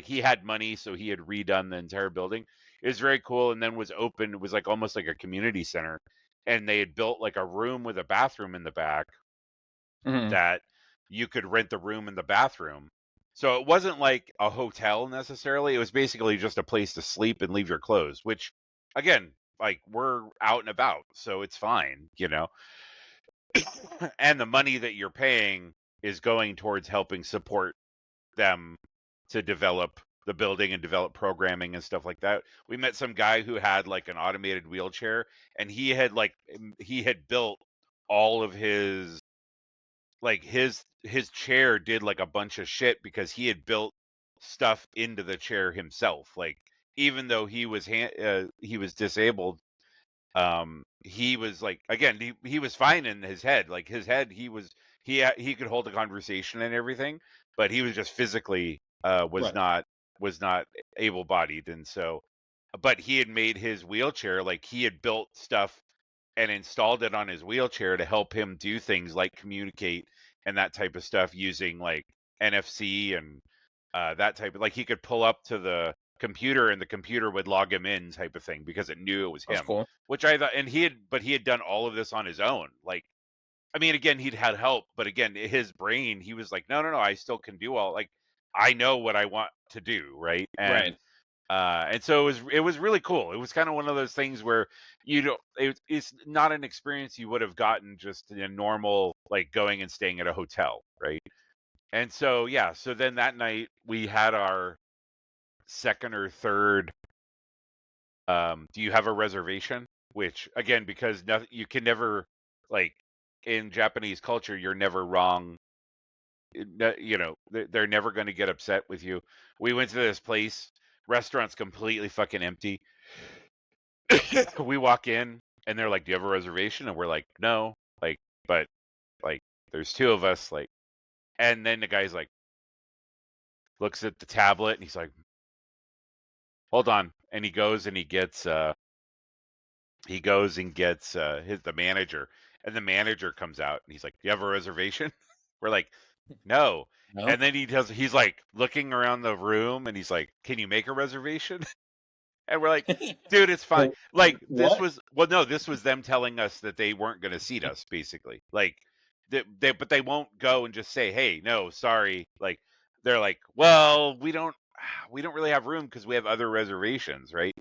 S1: he had money, so he had redone the entire building. It was very cool, and then was open. It was like almost like a community center, and they had built like a room with a bathroom in the back that you could rent the room and the bathroom. So it wasn't like a hotel necessarily. It was basically just a place to sleep and leave your clothes, which again, like, we're out and about, so it's fine, and the money that you're paying is going towards helping support them to develop the building and develop programming and stuff like that. We met some guy who had like an automated wheelchair, and he had built all of his, like, his chair did like a bunch of shit because he had built stuff into the chair himself. Like, even though he was disabled, he was like, again, he was fine in his head. Like, his head, he could hold a conversation and everything, but he was just physically was not able bodied. And so, but he had made his wheelchair, like, he had built stuff and installed it on his wheelchair to help him do things like communicate and that type of stuff, using like NFC and that type of, like, he could pull up to the computer and the computer would log him in, type of thing, because it knew it was
S2: That's
S1: him.
S2: cool.
S1: Which I thought, and he had done all of this on his own. Like, I mean, again, he'd had help, but again, his brain, he was like, no, no, no, I still can do all, like, I know what I want to do, right? And so it was really cool. It was kind of one of those things where it's not an experience you would have gotten just in a normal, like, going and staying at a hotel, right? And so, yeah, so then that night we had our second or third, do you have a reservation? Which, again, because you can never, like, in Japanese culture, you're never wrong. They're never going to get upset with you. We went to this place, restaurant's completely fucking empty. We walk in and they're like, "Do you have a reservation?" And we're like, "No." Like, but, like, there's two of us, like, and then the guy's like, looks at the tablet and he's like, "Hold on." And he goes and gets the manager, and the manager comes out and he's like, "Do you have a reservation?" We're like, "No."
S2: No.
S1: And then he's like looking around the room and he's like, "Can you make a reservation?" And we're like, "Dude, it's fine." Like, this was them telling us that they weren't going to seat us, basically. Like, but they won't go and just say, "Hey, no, sorry." Like, they're like, "Well, we don't really have room because we have other reservations," right?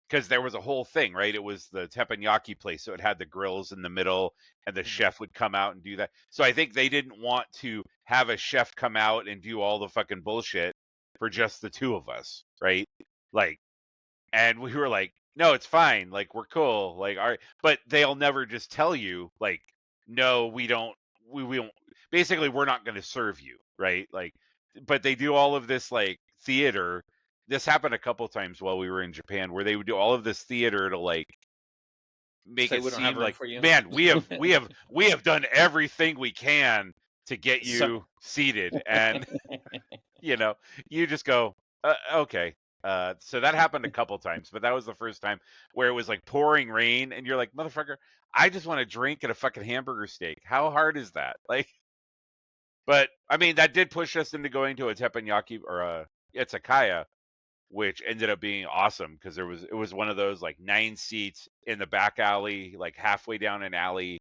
S1: Because there was a whole thing, right? It was the teppanyaki place, so it had the grills in the middle, and the chef would come out and do that. So I think they didn't want to have a chef come out and do all the fucking bullshit for just the two of us, right? Like, and we were like, "No, it's fine. Like, we're cool. Like, all right." But they'll never just tell you, like, "No, we don't. We don't." Basically, we're not going to serve you, right? Like, but they do all of this, like, theater. This happened a couple times while we were in Japan, where they would do all of this theater to, like, make
S2: Say
S1: it
S2: we don't have
S1: seem
S2: room
S1: like,
S2: for you.
S1: "Man, we have done everything we can to get you seated," and you just go, "Okay." So that happened a couple times, but that was the first time where it was like pouring rain, and you're like, "Motherfucker, I just want to drink at a fucking hamburger steak. How hard is that?" Like, but I mean, that did push us into going to a teppanyaki or a izakaya, which ended up being awesome because it was one of those, like, 9 seats in the back alley, like halfway down an alley,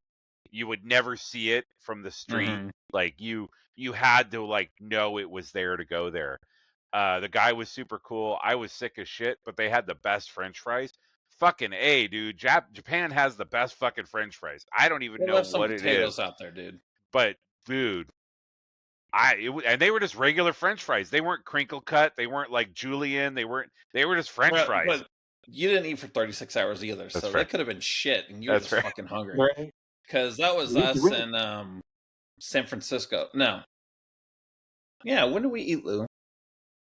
S1: you would never see it from the street. Like you had to like know it was there to go there. The guy was super cool. I was sick as shit, but they had the best French fries. Fucking A, dude. Japan has the best fucking French fries. I don't even know
S2: some
S1: what it
S2: potatoes
S1: is.
S2: out there, dude.
S1: But dude, and they were just regular French fries. They weren't crinkle cut. They weren't like julienne. They were just French fries.
S2: But you didn't eat for 36 hours either,
S1: That's
S2: so
S1: fair.
S2: that could have been shit, and you were just fucking hungry.
S3: Right.
S2: Because that was us in San Francisco. No. Yeah, when did we eat, Lou?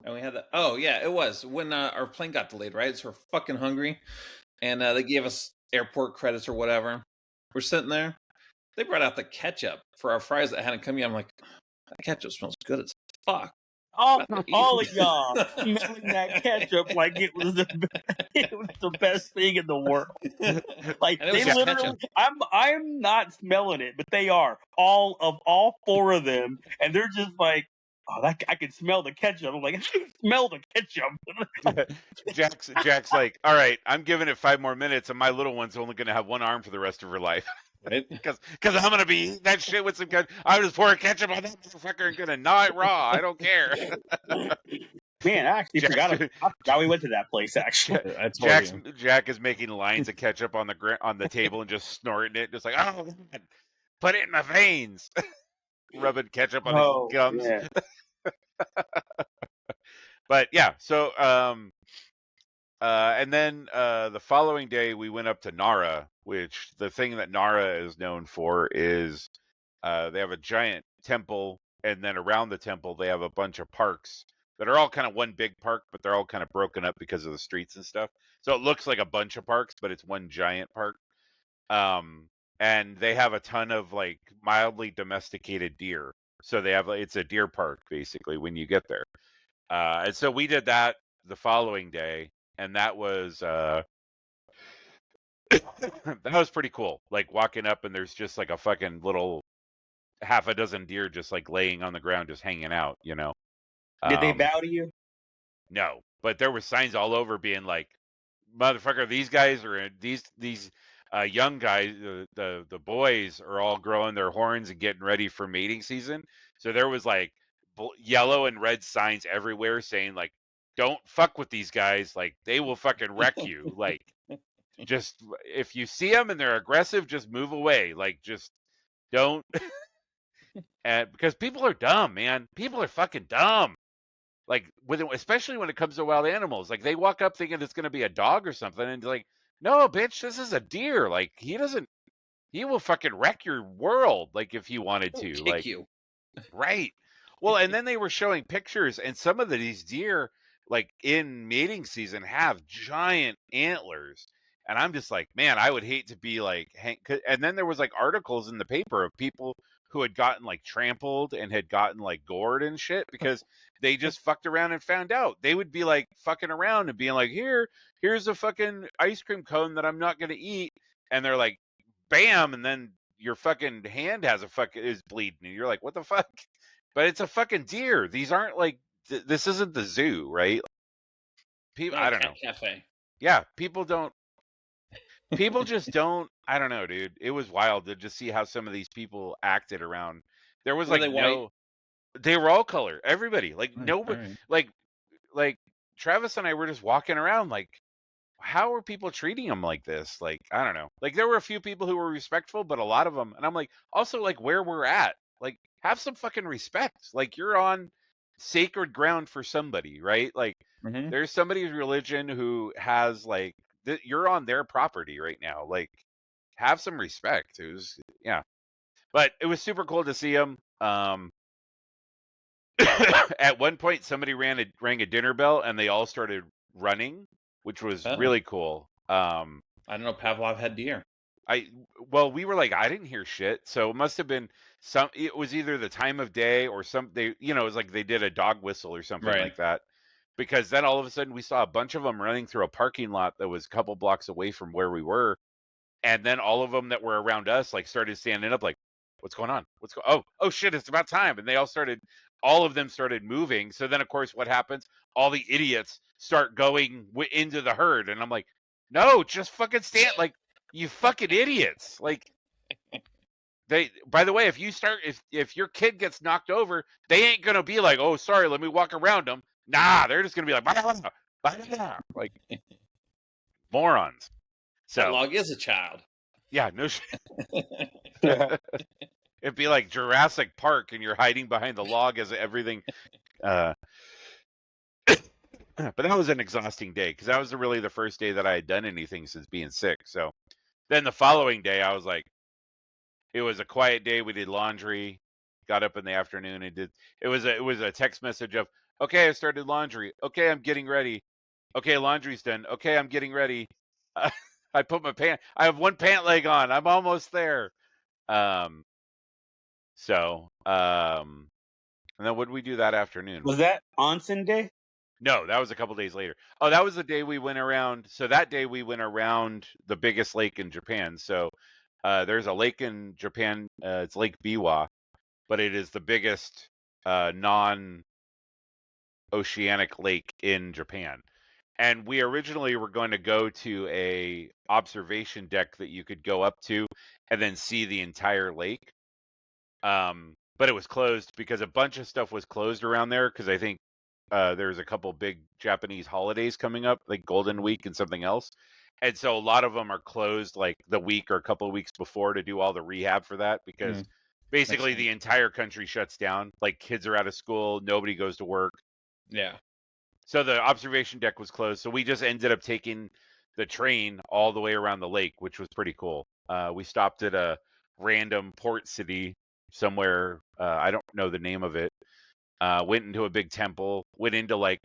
S2: And we had that. Oh, yeah, it was when our plane got delayed, right? So we're fucking hungry. And they gave us airport credits or whatever. We're sitting there. They brought out the ketchup for our fries that hadn't come yet. I'm like, that ketchup smells good as fuck.
S3: All of y'all smelling that ketchup like it was the best thing in the world. Like they literally, I'm not smelling it, but they are all four of them, and they're just like, oh, I can smell the ketchup. I'm like, I can smell the ketchup.
S1: Jack's like, all right, I'm giving it 5 more minutes, and my little one's only going to have one arm for the rest of her life.
S2: Right?
S1: Because I'm going to be eating that shit with some ketchup. I'm just pouring ketchup on that motherfucker and going to gnaw it raw. I don't care.
S3: Man, I actually forgot we went to that place, actually.
S1: Jack is making lines of ketchup on the table and just snorting it, just like, oh, God, put it in my veins. Rubbing ketchup on his gums. Yeah. But yeah, so and then the following day we went up to Nara, which the thing that Nara is known for is they have a giant temple, and then around the temple they have a bunch of parks that are all kind of one big park, but they're all kind of broken up because of the streets and stuff. So it looks like a bunch of parks, but it's one giant park. And they have a ton of like mildly domesticated deer. So they have it's a deer park basically when you get there. And so we did that the following day, and that was that was pretty cool. Like walking up and there's just like a fucking little half a dozen deer just like laying on the ground just hanging out, you know.
S3: Did they bow to you?
S1: No, but there were signs all over being like, motherfucker, these guys are these young guys, the boys are all growing their horns and getting ready for mating season. So there was like yellow and red signs everywhere saying like, don't fuck with these guys. Like they will fucking wreck you. Like just if you see them and they're aggressive, just move away. Like just don't. And because people are dumb, man. People are fucking dumb. Like especially when it comes to wild animals, like they walk up thinking it's going to be a dog or something, and like, no, bitch, this is a deer. Like he will fucking wreck your world. Like if he wanted to,
S2: kick
S1: like
S2: you.
S1: Right. Well, and then they were showing pictures, and some of these deer, like in mating season, have giant antlers. And I'm just like, man, I would hate to be like, and then there was like articles in the paper of people who had gotten like trampled and had gotten like gored and shit because they just fucked around and found out. They would be like fucking around and being like, here's a fucking ice cream cone that I'm not going to eat. And they're like, bam. And then your fucking hand is bleeding. And you're like, what the fuck? But it's a fucking deer. These aren't like, this isn't the zoo, right? People, I don't know.
S2: Cafe.
S1: Yeah, people just don't. I don't know, dude. It was wild to just see how some of these people acted around. There was like no, they were all color. Everybody, like nobody, like Travis and I were just walking around like, how are people treating them like this? Like, I don't know. Like there were a few people who were respectful, but a lot of them, and I'm like, also like where we're at, like have some fucking respect. Like you're on sacred ground for somebody, right? Like there's somebody's religion who has like you're on their property right now. Like have some respect. It was but it was super cool to see them. At one point somebody rang a dinner bell and they all started running, which was really cool.
S2: I don't know, Pavlov had deer.
S1: We were like, I didn't hear shit, so it must have been it was either the time of day or it was like they did a dog whistle or something like that. Because then all of a sudden we saw a bunch of them running through a parking lot that was a couple blocks away from where we were. And then all of them that were around us like started standing up like, what's going on? Oh shit, it's about time. And all of them started moving. So then of course what happens? All the idiots start going into the herd. And I'm like, no, just fucking stand, like, you fucking idiots. Like, By the way, if your kid gets knocked over, they ain't gonna be like, oh, sorry, let me walk around them. Nah, they're just gonna be like, bah, bah, bah, bah, bah, like morons.
S2: That
S1: So
S2: log is a child.
S1: yeah, no shit. It'd be like Jurassic Park, and you're hiding behind the log as everything. But that was an exhausting day because that was really the first day that I had done anything since being sick. So then the following day, I was like, it was a quiet day. We did laundry, got up in the afternoon and did. It was a text message of, okay, I started laundry. Okay, I'm getting ready. Okay, laundry's done. Okay, I'm getting ready. I put my pant. I have one pant leg on. I'm almost there. Um. And then what did we do that afternoon?
S3: Was that Onsen day?
S1: No, that was a couple days later. Oh, that was the day we went around. So that day we went around the biggest lake in Japan. So there's a lake in Japan. It's Lake Biwa, but it is the biggest non-oceanic lake in Japan. And we originally were going to go to a observation deck that you could go up to and then see the entire lake. But it was closed because a bunch of stuff was closed around there because I think there's a couple big Japanese holidays coming up, like Golden Week and something else. And so a lot of them are closed like the week or a couple of weeks before to do all the rehab for that because basically the entire country shuts down. Like kids are out of school, nobody goes to work.
S2: Yeah.
S1: So the observation deck was closed. So we just ended up taking the train all the way around the lake, which was pretty cool. We stopped at a random port city somewhere. I don't know the name of it. Went into a big temple, went into like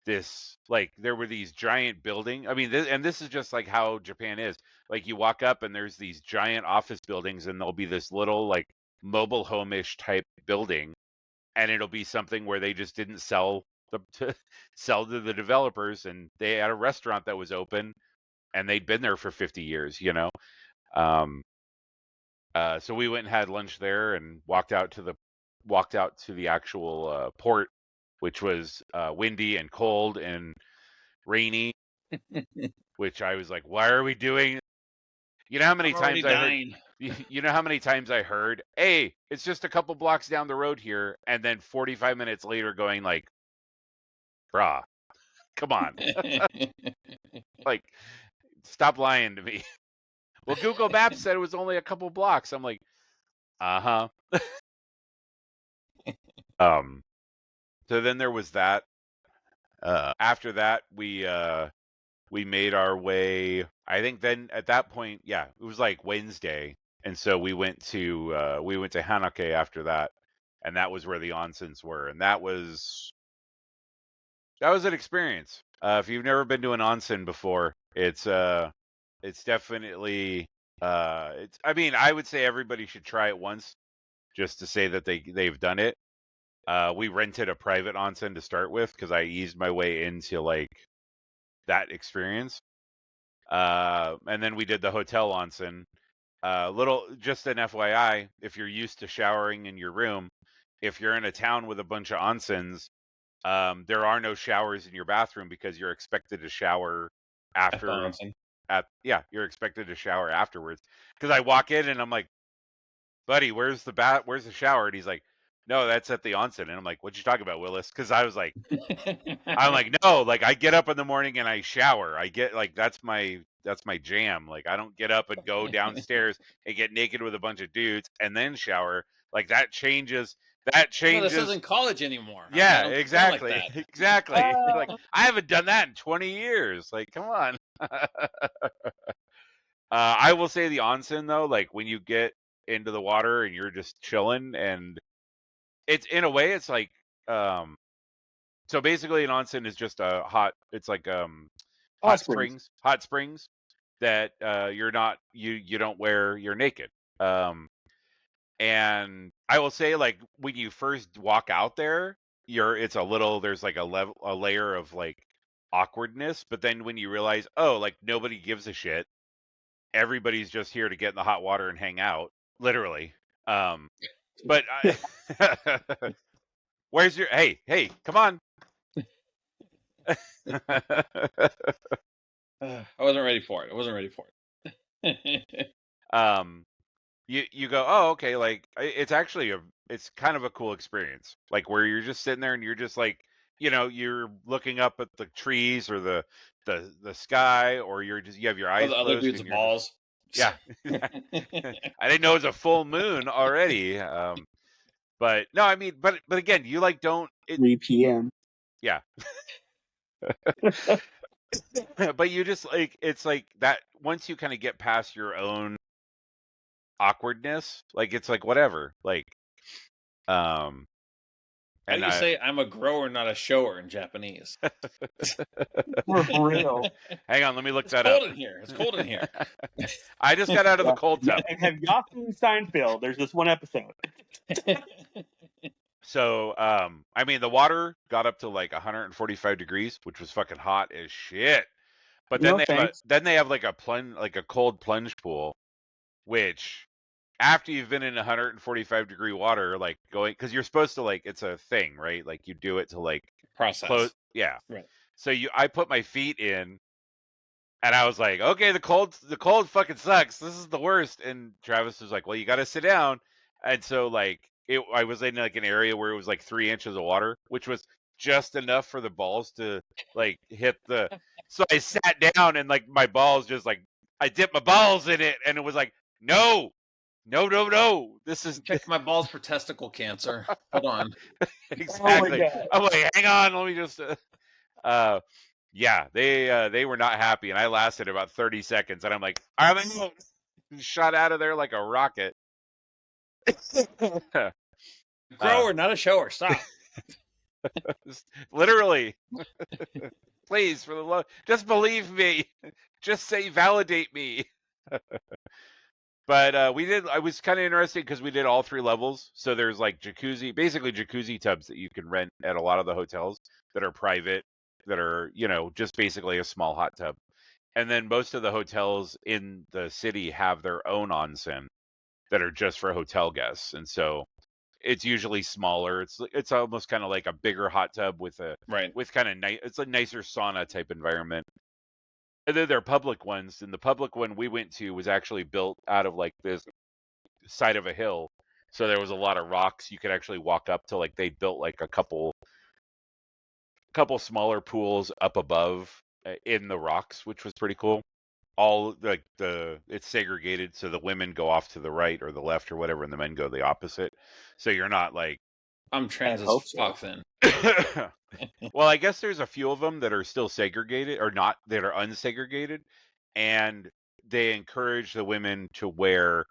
S1: this, like there were these giant building. I mean, this is just like how Japan is. Like you walk up and there's these giant office buildings and there'll be this little like mobile home-ish type building. And it'll be something where they just didn't sell to the developers, and they had a restaurant that was open and they'd been there for 50 years, you know? So we went and had lunch there and walked out to the actual port, which was windy and cold and rainy. Which I was like, "Why are we doing?" You know how many times I heard? You know how many times I heard, "Hey, it's just a couple blocks down the road here," and then 45 minutes later, going like, "Brah, come on, like, stop lying to me." Well, Google Maps said it was only a couple blocks. I'm like, uh huh. So then there was that. After that, we made our way. I think then at that point, yeah, it was like Wednesday, and so we went to Hanake after that, and that was where the onsens were, and that was an experience. If you've never been to an onsen before, it's definitely it's. I mean, I would say everybody should try it once, just to say that they've done it. We rented a private onsen to start with because I eased my way into like that experience. And then we did the hotel onsen. Just an FYI, if you're used to showering in your room, if you're in a town with a bunch of onsens, there are no showers in your bathroom because you're expected to shower after. You're expected to shower afterwards. Because I walk in and I'm like, buddy, where's the shower? And he's like, no, that's at the onsen. And I'm like, what you talking about, Willis? Because I'm like, no, like I get up in the morning and I shower. I get like that's my jam. Like I don't get up and go downstairs and get naked with a bunch of dudes and then shower. Like that changes.
S2: Well, this isn't college anymore.
S1: Yeah, exactly. Like exactly. Like I haven't done that in 20 years. Like, come on. I will say the onsen though, like when you get into the water and you're just chilling, and it's in a way it's like so basically an onsen is just a it's like hot springs that you don't wear, you're naked. And I will say, like, when you first walk out there, there's like a layer of like awkwardness, but then when you realize, oh, like nobody gives a shit, everybody's just here to get in the hot water and hang out, literally. But where's your hey, come on.
S2: I wasn't ready for it.
S1: you go, oh, okay, like it's actually it's kind of a cool experience, like where you're just sitting there and you're just like, you're looking up at the trees or the sky, or you have your
S2: Or
S1: eyes
S2: the other
S1: closed
S2: dude's
S1: and you're just,
S2: balls.
S1: yeah. I didn't know it was a full moon already. But no, I mean, but again, you like don't it,
S3: 3 p.m.
S1: yeah. But you just like, it's like that once you kind of get past your own awkwardness, like it's like whatever, like um
S2: How do
S1: and
S2: you
S1: I
S2: say I'm a grower, not a shower in Japanese?
S3: For real.
S1: hang on, let me look
S2: It's
S1: that
S2: cold
S1: up.
S2: in here. It's cold in here.
S1: I just got out of the cold tub.
S3: Have y'all seen Seinfeld? There's this one episode.
S1: So I mean the water got up to like 145 degrees, which was fucking hot as shit. But then
S3: No
S1: they have
S3: thanks.
S1: like a cold plunge pool, which after you've been in 145-degree water, like going, because you're supposed to, like, it's a thing, right? Like you do it to like
S2: Process.
S1: close, yeah.
S2: Right.
S1: So I put my feet in, and I was like, okay, the cold fucking sucks. This is the worst. And Travis was like, well, you got to sit down. And so like I was in like an area where it was like 3 inches of water, which was just enough for the balls to like hit the. So I sat down and like my balls just like, I dipped my balls in it, and it was like, no, no, no, no. This is
S2: Check my balls for testicle cancer. Hold on.
S1: exactly.
S3: Oh my God.
S1: I'm like, hang on, let me just. Yeah, they were not happy, and I lasted about 30 seconds, and I'm like, I'm out. Shot out of there like a rocket.
S2: Grower, not a shower. Stop.
S1: Literally. Please, for the love, just believe me. Just say validate me. But we did. I was kind of interested because we did all 3 levels. So there's like basically jacuzzi tubs that you can rent at a lot of the hotels that are private, that are just basically a small hot tub. And then most of the hotels in the city have their own onsen that are just for hotel guests, and so it's usually smaller. It's almost kind of like a bigger hot tub with kind of nice. It's a nicer sauna type environment. And then there are public ones, and the public one we went to was actually built out of like this side of a hill. So there was a lot of rocks you could actually walk up to. Like they built like a couple smaller pools up above in the rocks, which was pretty cool. All like it's segregated, so the women go off to the right or the left or whatever, and the men go the opposite. So you're not like
S2: I'm trans as fuck then.
S1: well, I guess there's a few of them that are still segregated or not, that are unsegregated, and they encourage the women to wear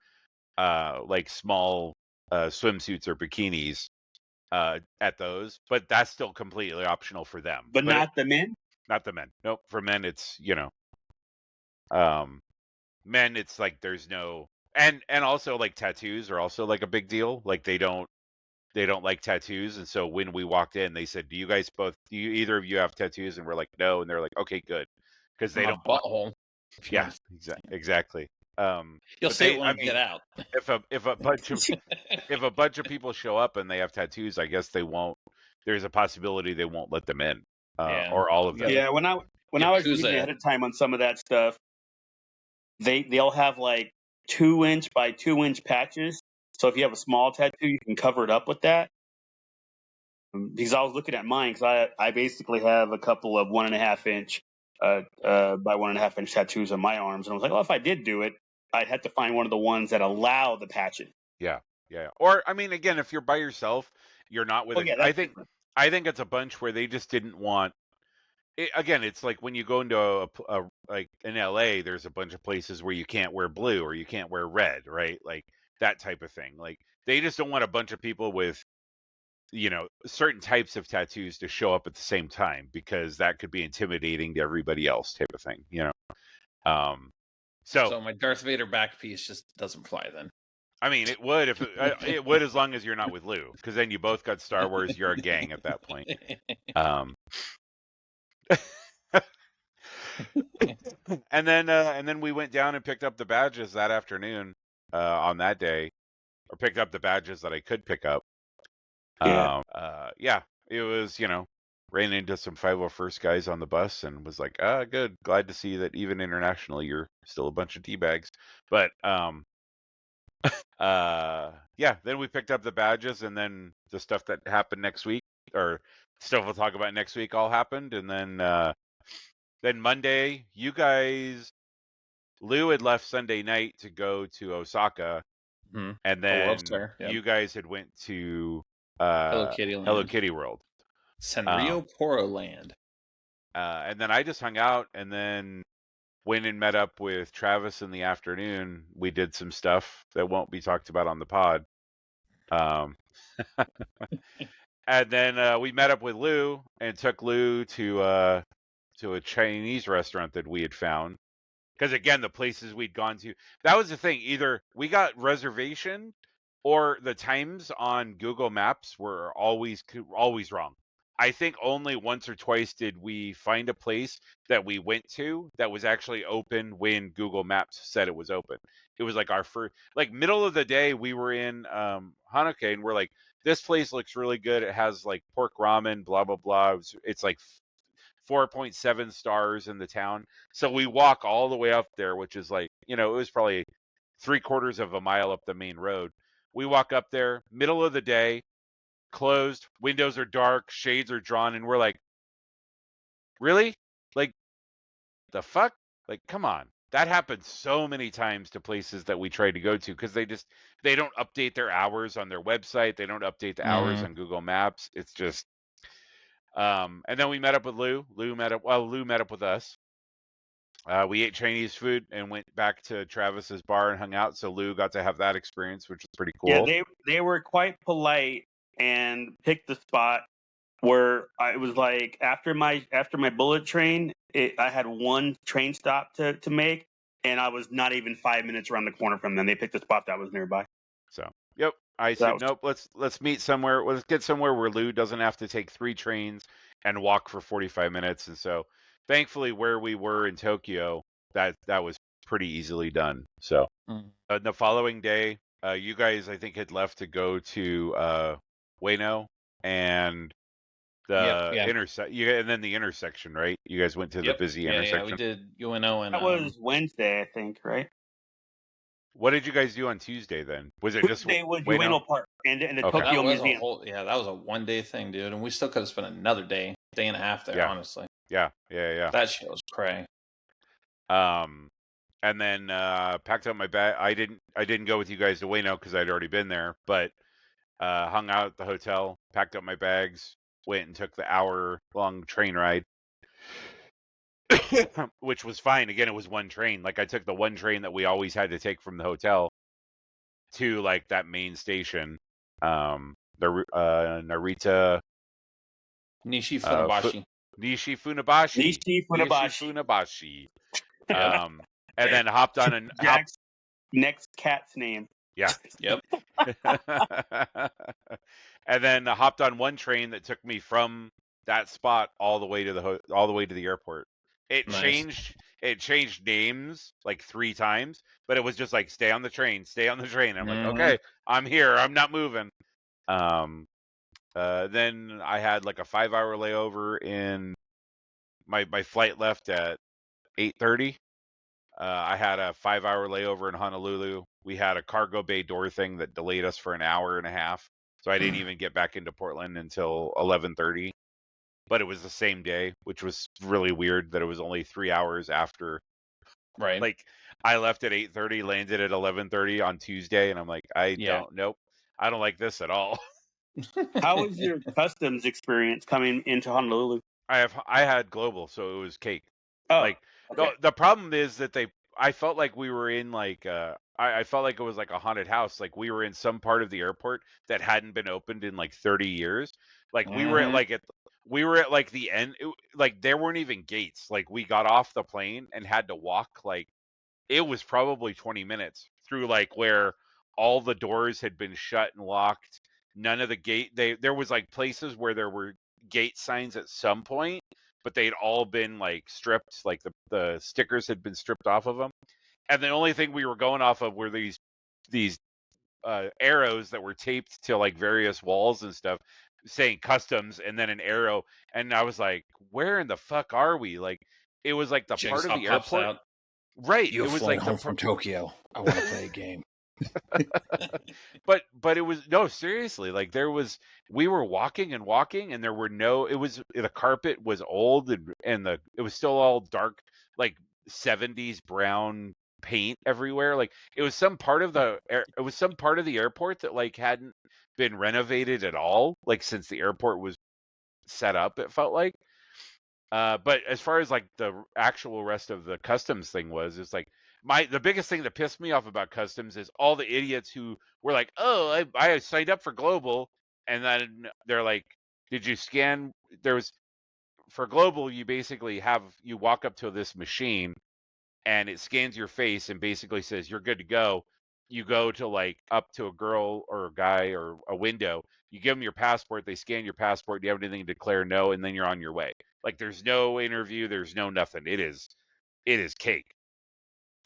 S1: like small swimsuits or bikinis at those, but that's still completely optional for them.
S3: But not the men?
S1: Not the men. Nope. For men, it's men, it's like there's no, and also like tattoos are also like a big deal. Like they don't like tattoos, and so when we walked in, they said, do you either of you have tattoos? And we're like, no. And they're like, okay, good, because they
S2: My
S1: don't
S2: butthole.
S1: yeah, exactly.
S2: You'll see it when we get out.
S1: If a bunch of people show up and they have tattoos, I guess they won't. There's a possibility they won't let them in, or all of them.
S3: Yeah, when I was reading ahead of time on some of that stuff, they'll have like 2-inch by 2-inch patches. So if you have a small tattoo, you can cover it up with that. Because I was looking at mine, because I basically have a couple of 1.5-inch by 1.5-inch tattoos on my arms, and I was like, well, if I did do it, I'd have to find one of the ones that allow the patching.
S1: Yeah. Or I mean, again, if you're by yourself, you're not with I think it's a bunch where they just didn't want. Again, it's like when you go into a like in LA, there's a bunch of places where you can't wear blue or you can't wear red, right? Like that type of thing. Like they just don't want a bunch of people with certain types of tattoos to show up at the same time, because that could be intimidating to everybody else, type of thing, So
S2: my Darth Vader back piece just doesn't fly then.
S1: I mean, it would if it would, as long as you're not with Lou, because then you both got Star Wars. You're a gang at that point. And then we went down and picked up the badges that afternoon on that day, or picked up the badges that I could pick up. Yeah, it was, ran into some 501st guys on the bus and was like, good, glad to see that even internationally you're still a bunch of D-bags. But Yeah, then we picked up the badges, and then the stuff that happened next week, or stuff we'll talk about next week, all happened. And then Monday, you guys, Lou had left Sunday night to go to Osaka, and then you guys had went to
S2: Hello Kitty Land.
S1: Hello Kitty World.
S2: Sanrio Poro Land.
S1: And then I just hung out, and then went and met up with Travis in the afternoon. We did some stuff that won't be talked about on the pod. And then we met up with Lou and took Lou to a Chinese restaurant that we had found. Because again, the places we'd gone to, that was the thing. Either we got reservation, or the times on Google Maps were always wrong. I think only once or twice did we find a place that we went to that was actually open when Google Maps said it was open. It was like our first, like middle of the day, we were in Hanukkah, and we're like, this place looks really good. It has like pork ramen, blah, blah, blah. It's like 4.7 stars in the town. So we walk all the way up there, which is like, it was probably 3/4 of a mile up the main road. We walk up there, middle of the day, closed, windows are dark, shades are drawn, and we're like, really? Like, the fuck? Like, come on. That happens so many times to places that we try to go to, because they don't update their hours on their website. They don't update the hours on Google Maps. It's just, and then we met up with Lou. Lou met up with us. We ate Chinese food and went back to Travis's bar and hung out. So Lou got to have that experience, which was pretty cool.
S3: Yeah, they were quite polite and picked the spot where it was like after my bullet train, I had one train stop to make, and I was not even 5 minutes around the corner from them. They picked a spot that was nearby.
S1: So, yep. I said, nope, let's meet somewhere. Let's get somewhere where Lou doesn't have to take 3 trains and walk for 45 minutes. And so, thankfully, where we were in Tokyo, that was pretty easily done. So, the following day, you guys, I think, had left to go to Ueno and the and then the intersection, right? You guys went to the busy intersection.
S2: Yeah, we did Ueno, and
S3: that was Wednesday, I think, right?
S1: What did you guys do on Tuesday then? Was it
S3: Tuesday
S1: just
S3: was Ueno Park and the Tokyo Museum?
S2: That was a 1-day thing, dude, and we still could have spent another day and a half there, honestly.
S1: Yeah.
S2: That shit was cray.
S1: And then packed up my bag. I didn't go with you guys to Ueno because I'd already been there, but hung out at the hotel, packed up my bags, went and took the hour-long train ride, which was fine. Again, it was one train. Like, I took the one train that we always had to take from the hotel to like that main station, Narita
S2: Nishi Funabashi.
S1: Nishi Funabashi. And then hopped on
S3: Jack's next cat's name.
S1: Yeah.
S2: Yep.
S1: And then hopped on one train that took me from that spot all the way to the airport. It changed names like 3 times, but it was just like, stay on the train. I'm like, okay, I'm here. I'm not moving. Then I had like a 5-hour layover in my flight left at 8:30. I had a 5-hour layover in Honolulu. We had a cargo bay door thing that delayed us for an hour and a half. So I didn't even get back into Portland until 11:30. But it was the same day, which was really weird that it was only 3 hours after.
S2: Right.
S1: Like, I left at 8:30, landed at 11:30 on Tuesday, and I'm like, I don't like this at all.
S3: How was your customs experience coming into Honolulu?
S1: I had global, so it was cake.
S3: Okay.
S1: The problem is that I felt like we were in like I felt like it was like a haunted house. Like, we were in some part of the airport that hadn't been opened in like 30 years. Like, we were at like the end. Like, there weren't even gates. Like, we got off the plane and had to walk. Like, it was probably 20 minutes through like where all the doors had been shut and locked. None of the there was like places where there were gate signs at some point, but they'd all been like stripped. Like, the stickers had been stripped off of them. And the only thing we were going off of were these arrows that were taped to like various walls and stuff, saying customs, and then an arrow. And I was like, where in the fuck are we? Like, it was like the part of the airport. Right.
S2: You
S1: it was
S2: flying
S1: like
S2: home from Tokyo. I want to play a game.
S1: But it was, no, seriously, like we were walking and walking, and there were no, the carpet was old, and it was still all dark, like 70s brown paint everywhere. Like it was some part of the airport that like hadn't been renovated at all, like since the airport was set up, it felt like. But as far as like the actual rest of the customs thing it's like the biggest thing that pissed me off about customs is all the idiots who were like, "Oh, I signed up for global," and then they're like, "Did you scan?" For global, you walk up to this machine and it scans your face and basically says you're good to go. You go to like up to a girl or a guy or a window, you give them your passport, they scan your passport, do you have anything to declare? No, and then you're on your way. Like there's no interview, there's no nothing. It is cake.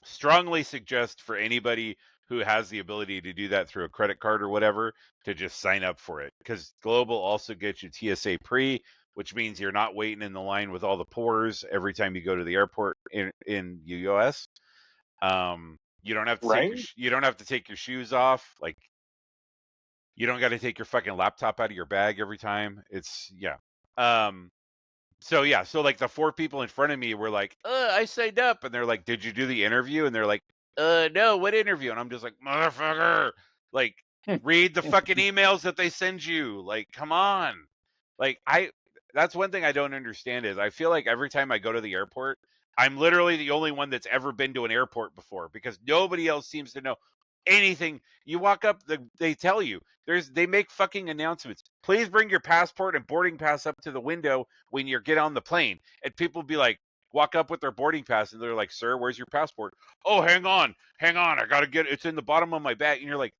S1: Strongly suggest for anybody who has the ability to do that through a credit card or whatever to just sign up for it, because global also gets you TSA pre, which means you're not waiting in the line with all the pores every time you go to the airport in the US. You don't have to you don't have to take your shoes off. Like you don't got to take your fucking laptop out of your bag every time. It's yeah. So like the 4 people in front of me were like, I signed up," and they're like, "Did you do the interview?" And they're like, no, what interview?" And I'm just like, "Motherfucker, like read the fucking emails that they send you. Like, come on." Like that's one thing I don't understand is I feel like every time I go to the airport, I'm literally the only one that's ever been to an airport before, because nobody else seems to know anything. You walk up, they tell you, they make fucking announcements. "Please bring your passport and boarding pass up to the window when you get on the plane." And people be like, walk up with their boarding pass and they're like, "Sir, where's your passport?" "Oh, hang on. I gotta get it's in the bottom of my bag." And you're like,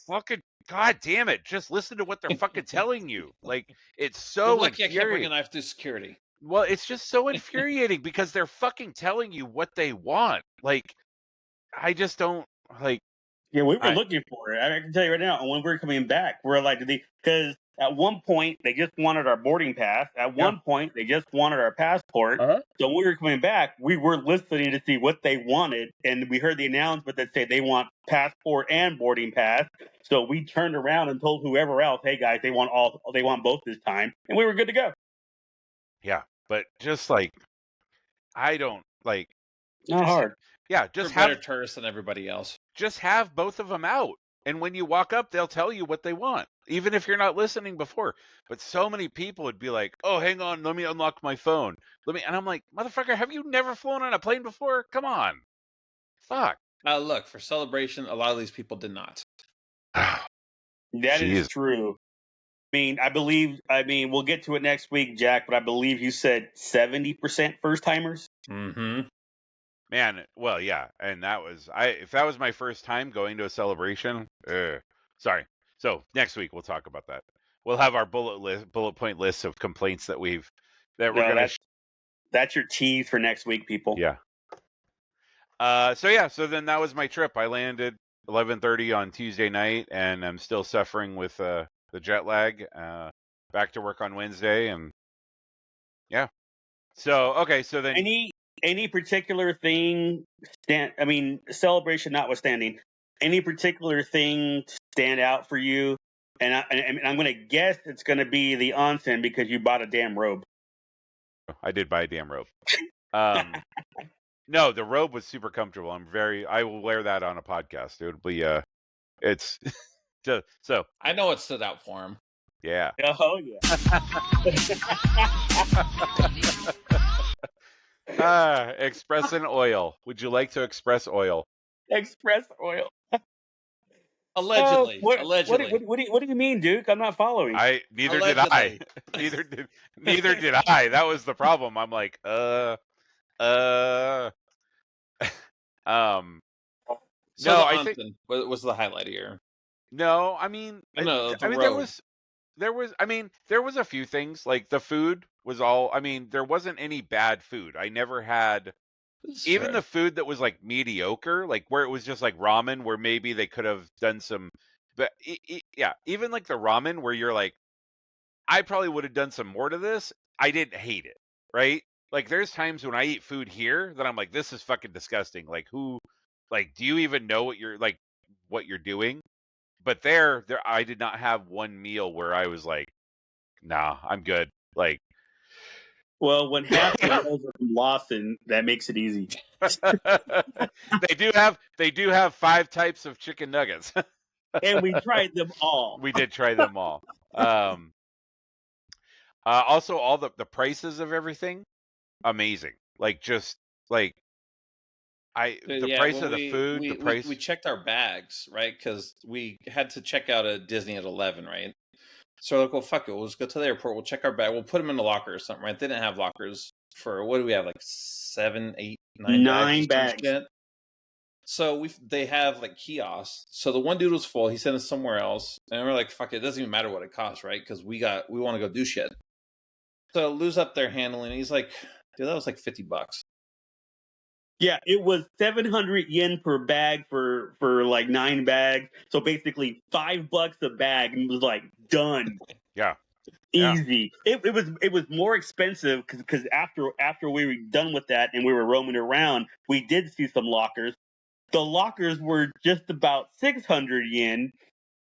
S1: fucking god damn it, just listen to what they're fucking telling you. Like it's so
S2: You're lucky I can't bring a
S1: infuriating.
S2: knife through security.
S1: Well, it's just so infuriating because they're fucking telling you what they want. Like I just don't like.
S3: Yeah, we were looking for it. I can tell you right now. When we were coming back, we're like, because at one point they just wanted our boarding pass. At one point they just wanted our passport. So when we were coming back, we were listening to see what they wanted, and we heard the announcement that said they want passport and boarding pass. So we turned around and told whoever else, "Hey guys, they want both this time," and we were good to go.
S1: Yeah, but just like I don't like.
S3: Not hard.
S1: Yeah,
S2: just have better tourists than everybody else.
S1: Just have both of them out, and when you walk up, they'll tell you what they want, even if you're not listening before. But so many people would be like, "Oh, hang on, let me unlock my phone. And I'm like, "Motherfucker, have you never flown on a plane before? Come on, fuck."
S2: Look, for Celebration, a lot of these people did not.
S3: That is true. I mean, we'll get to it next week, Jack, but I believe you said 70% first timers.
S2: Mm-hmm.
S1: Man, well, yeah, and if that was my first time going to a celebration, sorry. So next week we'll talk about that. We'll have our bullet point list of complaints that we're gonna.
S3: That's your tease for next week, people.
S1: Yeah. So then that was my trip. I landed 11:30 on Tuesday night, and I'm still suffering with the jet lag. Back to work on Wednesday, and yeah. So okay, so then
S3: any particular thing Celebration notwithstanding, any particular thing stand out for you? And I'm going to guess it's going to be the Onsen because you bought a damn robe.
S1: I did buy a damn robe. No, the robe was super comfortable. I will wear that on a podcast. It would be it's so
S2: I know it stood out for him.
S1: Yeah.
S3: Oh
S1: yeah. Express an oil. Would you like to express oil?
S3: Express oil.
S2: Allegedly.
S3: Allegedly. What do you mean, Duke? I'm not following.
S1: Neither did I. neither did I. That was the problem. I'm like,
S2: So no, I think was the highlight here.
S1: No, I mean, there was a few things. Like the food was all. I mean, there wasn't any bad food. I never had even the food that was like mediocre, like where it was just like ramen, where maybe they could have done some. But yeah, even like the ramen where you're like, I probably would have done some more to this. I didn't hate it, right? Like there's times when I eat food here that I'm like, this is fucking disgusting. Like do you even know what you're like? what you're doing. But there, I did not have one meal where I was like, nah, I'm good. Like,
S3: well, when half the meals are from Lawson, that makes it easy.
S1: they do have 5 types of chicken nuggets.
S3: And we tried them all.
S1: We did try them all. Also, all the prices of everything, amazing. Like, just like the price of the food, the price.
S2: We checked our bags, right? Because we had to check out at Disney at 11, right? So we're like, well, fuck it. We'll just go to the airport. We'll check our bag. We'll put them in the locker or something, right? They didn't have lockers for, what do we have? Like 7, 8, 9
S3: 9
S2: bags.
S3: bags.
S2: So they have like kiosks. So the one dude was full. He sent us somewhere else, and we're like, "Fuck it! It doesn't even matter what it costs, right? Because we want to go do shit." So Lou's up there handling. He's like, "Dude, that was like $50."
S3: Yeah, it was 700 yen per bag for like 9 bags. So basically $5 a bag, and it was like done.
S1: Yeah.
S3: Easy. Yeah. It was more expensive because after we were done with that and we were roaming around, we did see some lockers. The lockers were just about 600 yen,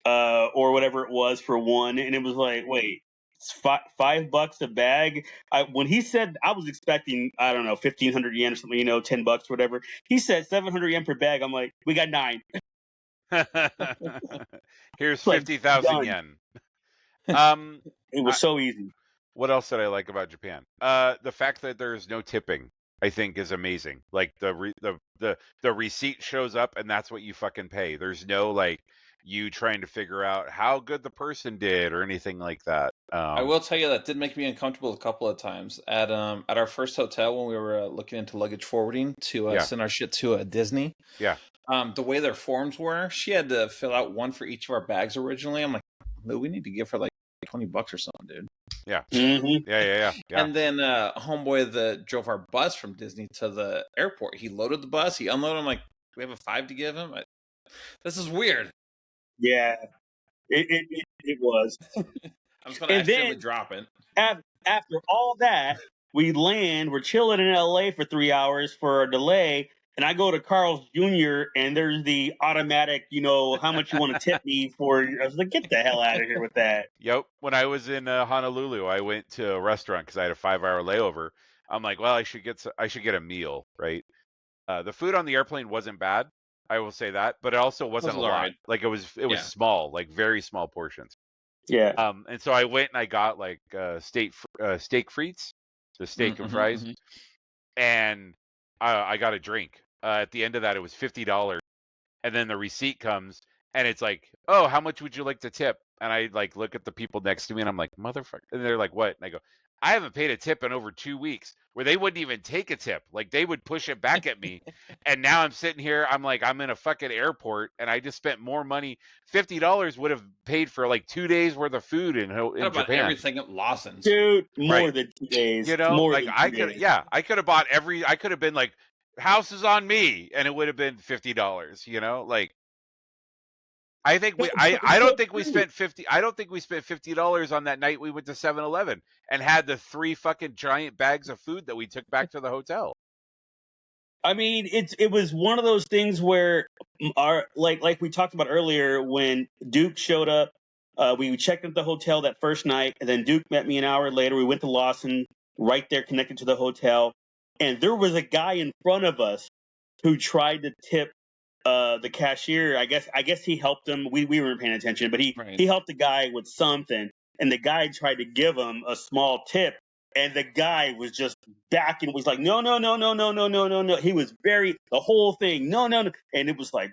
S3: or whatever it was for one, and it was like, wait, it's $5 a bag. When he said, I was expecting, I don't know, 1,500 yen or something, $10 or whatever. He said 700 yen per bag. I'm like, we got 9.
S1: Here's
S3: Like,
S1: 50,000 yen.
S3: It was so easy.
S1: What else did I like about Japan? The fact that there's no tipping, I think, is amazing. Like the receipt shows up and that's what you fucking pay. There's no like you trying to figure out how good the person did or anything like that.
S2: I will tell you that did make me uncomfortable a couple of times at our first hotel when we were looking into luggage forwarding to send our shit to Disney.
S1: Yeah.
S2: The way their forms were, she had to fill out one for each of our bags originally. I'm like, we need to give her like $20 or something, dude.
S1: Yeah.
S3: Mm-hmm.
S1: Yeah.
S2: And then homeboy that drove our bus from Disney to the airport, he loaded the bus, he unloaded. I'm like, we have a 5 to give him. This is weird.
S3: Yeah, it was.
S2: I'm just gonna accidentally drop it.
S3: After all that, we land. We're chilling in LA for 3 hours for a delay. And I go to Carl's Jr. and there's the automatic, how much you want to tip me for. I was like, get the hell out of here with that.
S1: Yep. When I was in Honolulu, I went to a restaurant because I had a 5-hour layover. I'm like, well, I should get a meal, right? The food on the airplane wasn't bad, I will say that, but it also wasn't a lot. Right. Like it was small, like very small portions.
S3: Yeah.
S1: And so I went and I got like steak frites, the steak and fries, and I got a drink. At the end of that, it was $50, and then the receipt comes, and it's like, oh, how much would you like to tip? And I like look at the people next to me, and I'm like, motherfucker, and they're like, what? And I go, I haven't paid a tip in over 2 weeks. Where they wouldn't even take a tip, like they would push it back at me, and now I'm sitting here, I'm like, I'm in a fucking airport, and I just spent more money. $50 would have paid for like 2 days worth of food in Japan.
S2: Everything at Lawson's,
S3: dude, more than 2 days. More
S1: like
S3: than
S1: I could, I could have bought I could have been like, house is on me, and it would have been $50. Like. I think I don't think we spent $50 on that night we went to 7-Eleven and had the 3 fucking giant bags of food that we took back to the hotel.
S3: I mean, it was one of those things where like we talked about earlier when Duke showed up, we checked into the hotel that first night, and then Duke met me an hour later. We went to Lawson, right there connected to the hotel, and there was a guy in front of us who tried to tip the cashier. I guess he helped him. We weren't paying attention, but he helped the guy with something, and the guy tried to give him a small tip, and the guy was just back and was like, no. He was the whole thing, no, and it was like,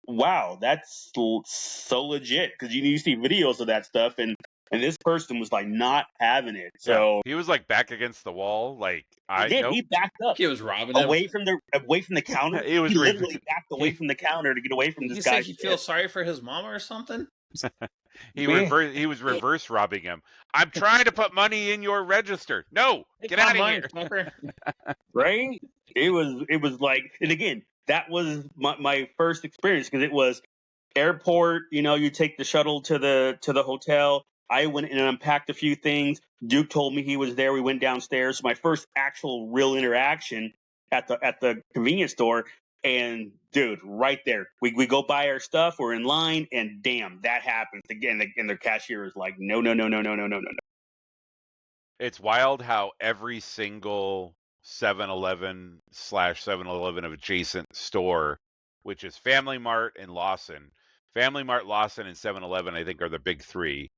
S3: wow, that's so legit, because you see videos of that stuff, and this person was like not having it. So
S1: he was like back against the wall, like
S3: he backed up.
S2: He was robbing
S3: away from the counter.
S1: He
S3: literally backed away from the counter to get away from this guy.
S2: He feels sorry for his mama or something.
S1: He was reverse robbing him. I'm trying to put money in your register. No, get out of here.
S3: Right? It was like, and again, that was my first experience, because it was airport. You take the shuttle to the hotel. I went and unpacked a few things. Duke told me he was there. We went downstairs. My first actual real interaction at the convenience store. And dude, right there, we go buy our stuff. We're in line, and damn, that happens again. And the cashier is like, no.
S1: It's wild how every single 7-Eleven / 7-Eleven of adjacent store, which is Family Mart and Lawson. Family Mart, Lawson, and 7-Eleven, I think, are the big three.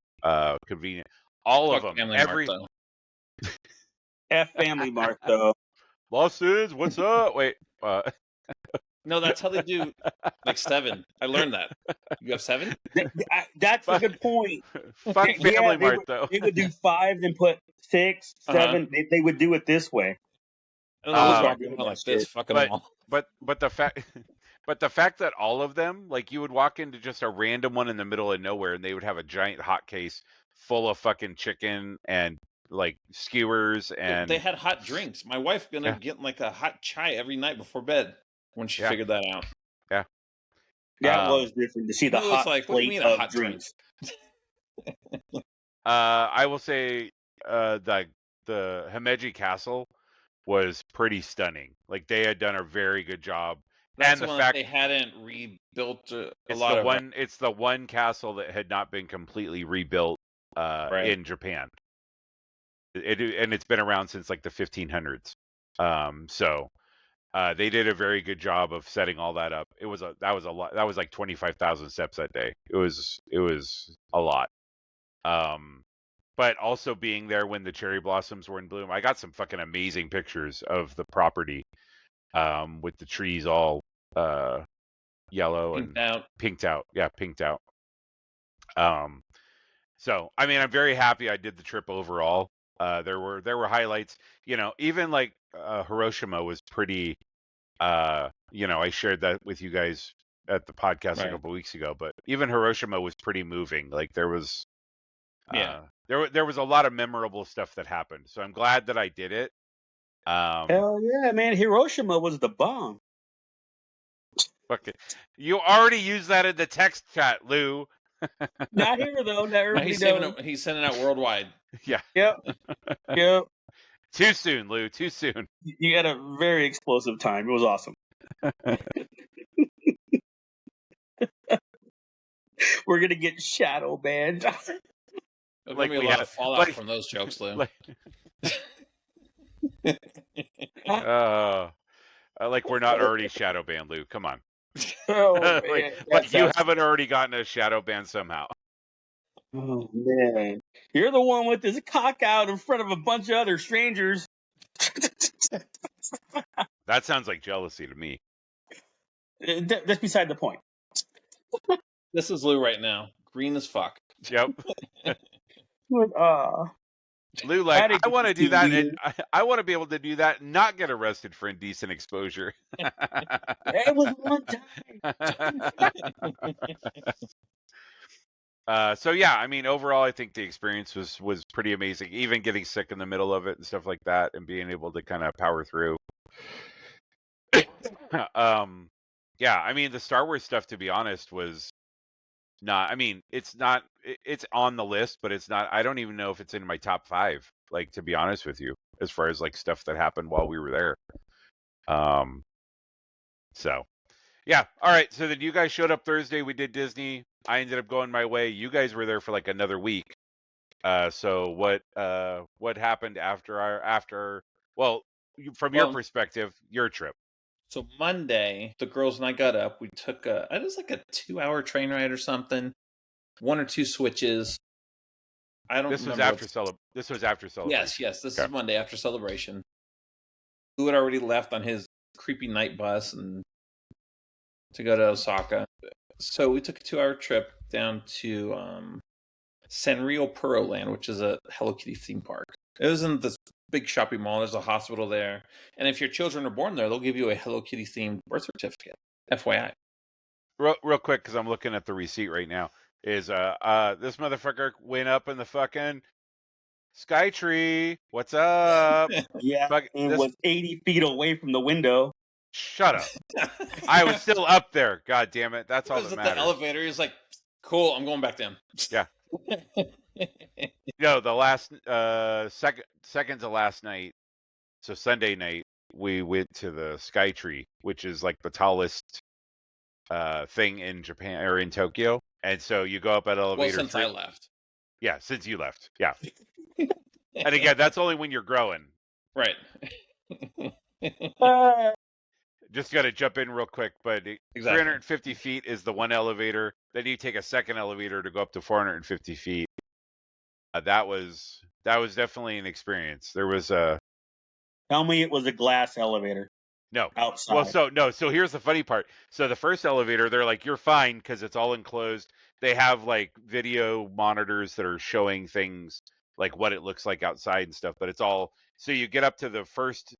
S1: Convenient. All
S2: Fuck
S1: of them.
S2: Family Mart, though.
S3: F Family Mart, though.
S1: Lawson's, what's up? Wait.
S2: No, that's how they do like 7. I learned that. You have 7?
S3: That's a good point.
S1: Fuck Family Mart, though.
S3: They would do 5 and put 6, 7. They would do it this way.
S2: Like this, fucking them all.
S1: But the fact. But the fact that all of them, like, you would walk into just a random one in the middle of nowhere, and they would have a giant hot case full of fucking chicken and like skewers, and
S2: they had hot drinks. My wife gonna get like a hot chai every night before bed when she figured that out.
S1: Yeah,
S3: that was different to see the hot plate what do you mean of drinks.
S1: I will say, the Himeji Castle was pretty stunning. Like, they had done a very good job.
S2: That's and the fact they hadn't rebuilt
S1: it's the one castle that had not been completely rebuilt in Japan. And it's been around since like the 1500s. So they did a very good job of setting all that up. That was a lot. That was like 25,000 steps that day. It was a lot. But also being there when the cherry blossoms were in bloom, I got some fucking amazing pictures of the property. With the trees all yellow and pinked out. Yeah, pinked out. So I mean, I'm very happy I did the trip overall. There were highlights. You know, even like Hiroshima was pretty. You know, I shared that with you guys at the podcast a couple weeks ago. But even Hiroshima was pretty moving. Like there was. There was a lot of memorable stuff that happened. So I'm glad that I did it.
S3: Hell yeah, man! Hiroshima was the bomb.
S1: Fuck it. You already used that in the text chat, Lou.
S3: Not here though. Not everybody
S2: he's sending out worldwide.
S1: Yeah.
S3: Yep.
S1: Too soon, Lou. Too soon.
S3: You had a very explosive time. It was awesome. We're gonna get shadow banned.
S2: There's gonna be a lot of fallout from those jokes, Lou.
S1: Like we're not already shadow banned, Lou. Come on.
S3: Oh,
S1: like you haven't already gotten a shadow ban somehow.
S3: Oh man, you're the one with this cock out in front of a bunch of other strangers.
S1: That sounds like jealousy to me.
S3: That's beside the point.
S2: This is Lou right now, green as fuck.
S1: Yep. Lou, like, I want to do that, and I want to be able to do that and not get arrested for indecent exposure.
S3: It was one
S1: time. So yeah, I mean, overall, I think the experience was pretty amazing. Even getting sick in the middle of it and stuff like that, and being able to kind of power through. Yeah, I mean, the Star Wars stuff, to be honest, was not. I mean, it's not. It's on the list, but it's not. I don't even know if it's in my top 5. Like, to be honest with you, as far as like stuff that happened while we were there. So, yeah. All right. So then you guys showed up Thursday. We did Disney. I ended up going my way. You guys were there for like another week. So what happened after? Well, from your perspective, your trip.
S2: So Monday, the girls and I got up. We took it was like a 2-hour train ride or something. 1 or 2 switches. I don't.
S1: This was after celebration.
S2: Yes. This is Monday after celebration. Who had already left on his creepy night bus and to go to Osaka. So we took a 2-hour trip down to Sanrio Pearland, which is a Hello Kitty theme park. It was in this big shopping mall. There's a hospital there. And if your children are born there, they'll give you a Hello Kitty themed birth certificate. FYI.
S1: Real quick, because I'm looking at the receipt right now, is this motherfucker went up in the fucking Skytree. What's up?
S3: Yeah, and was 80 feet away from the window.
S1: Shut up. I was still up there. God damn it. That's all that matters.
S2: The elevator. He's like, cool, I'm going back down.
S1: Yeah. The last second to last night, so Sunday night, we went to the Sky Tree, which is like the tallest thing in Japan or in Tokyo. And so you go up at elevator.
S2: Well, since I left.
S1: Yeah, since you left. Yeah. And again, that's only when you're growing.
S2: Right.
S1: Just got to jump in real quick, but 350 feet is the one elevator. Then you take a second elevator to go up to 450 feet. That was definitely an experience. There was a.
S3: Tell me it was a glass elevator.
S1: No.
S3: Outside.
S1: Well, so here's the funny part. So the first elevator, they're like, you're fine because it's all enclosed. They have like video monitors that are showing things like what it looks like outside and stuff, but it's all, so you get up to the first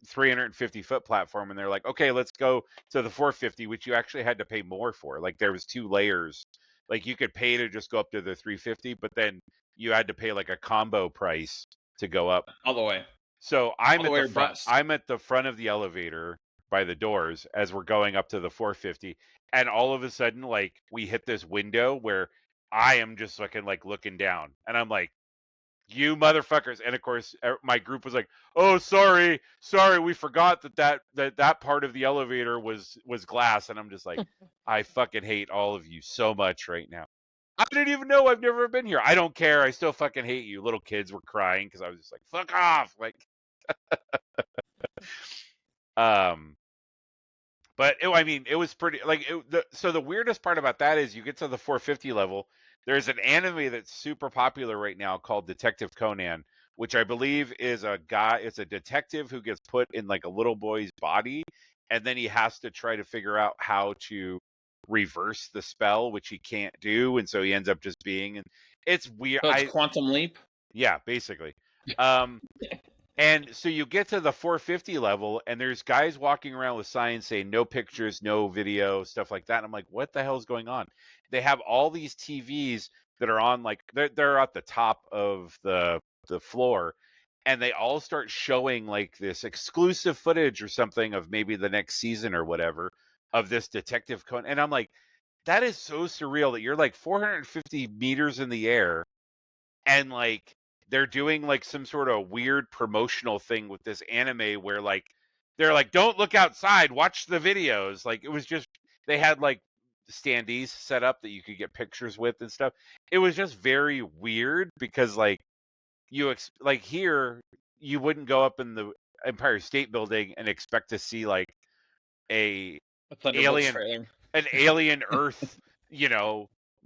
S1: 350-foot platform and they're like, okay, let's go to the 450, which you actually had to pay more for. Like there was 2 layers. Like you could pay to just go up to the 350, but then you had to pay like a combo price to go up
S2: all the way.
S1: So I'm at the front. I'm at the front of the elevator by the doors as we're going up to the 450, and all of a sudden, like we hit this window where I am just looking down, and I'm like, "You motherfuckers!" And of course, my group was like, "Oh, sorry, we forgot that part of the elevator was glass," and I'm just like, "I fucking hate all of you so much right now." I didn't even know. I've never been here. I don't care. I still fucking hate you. Little kids were crying because I was just like, "Fuck off!" Like. But it was pretty so the weirdest part about that is you get to the 450 level. There's an anime that's super popular right now called Detective Conan, which I believe is it's a detective who gets put in like a little boy's body, and then he has to try to figure out how to reverse the spell, which he can't do, and so he ends up just being, and it's weird.
S2: So it's Quantum Leap?
S1: Yeah, basically. And so you get to the 450 level, and there's guys walking around with signs saying no pictures, no video, stuff like that. And I'm like, what the hell is going on? They have all these TVs that are on, like they're at the top of the floor, and they all start showing like this exclusive footage or something of maybe the next season or whatever of this Detective Conan. And I'm like, that is so surreal that you're like 450 meters in the air, and like they're doing like some sort of weird promotional thing with this anime where like they're like, don't look outside, watch the videos. Like it was just, they had like standees set up that you could get pictures with and stuff. It was just very weird because like like here you wouldn't go up in the Empire State Building and expect to see like an alien Earth,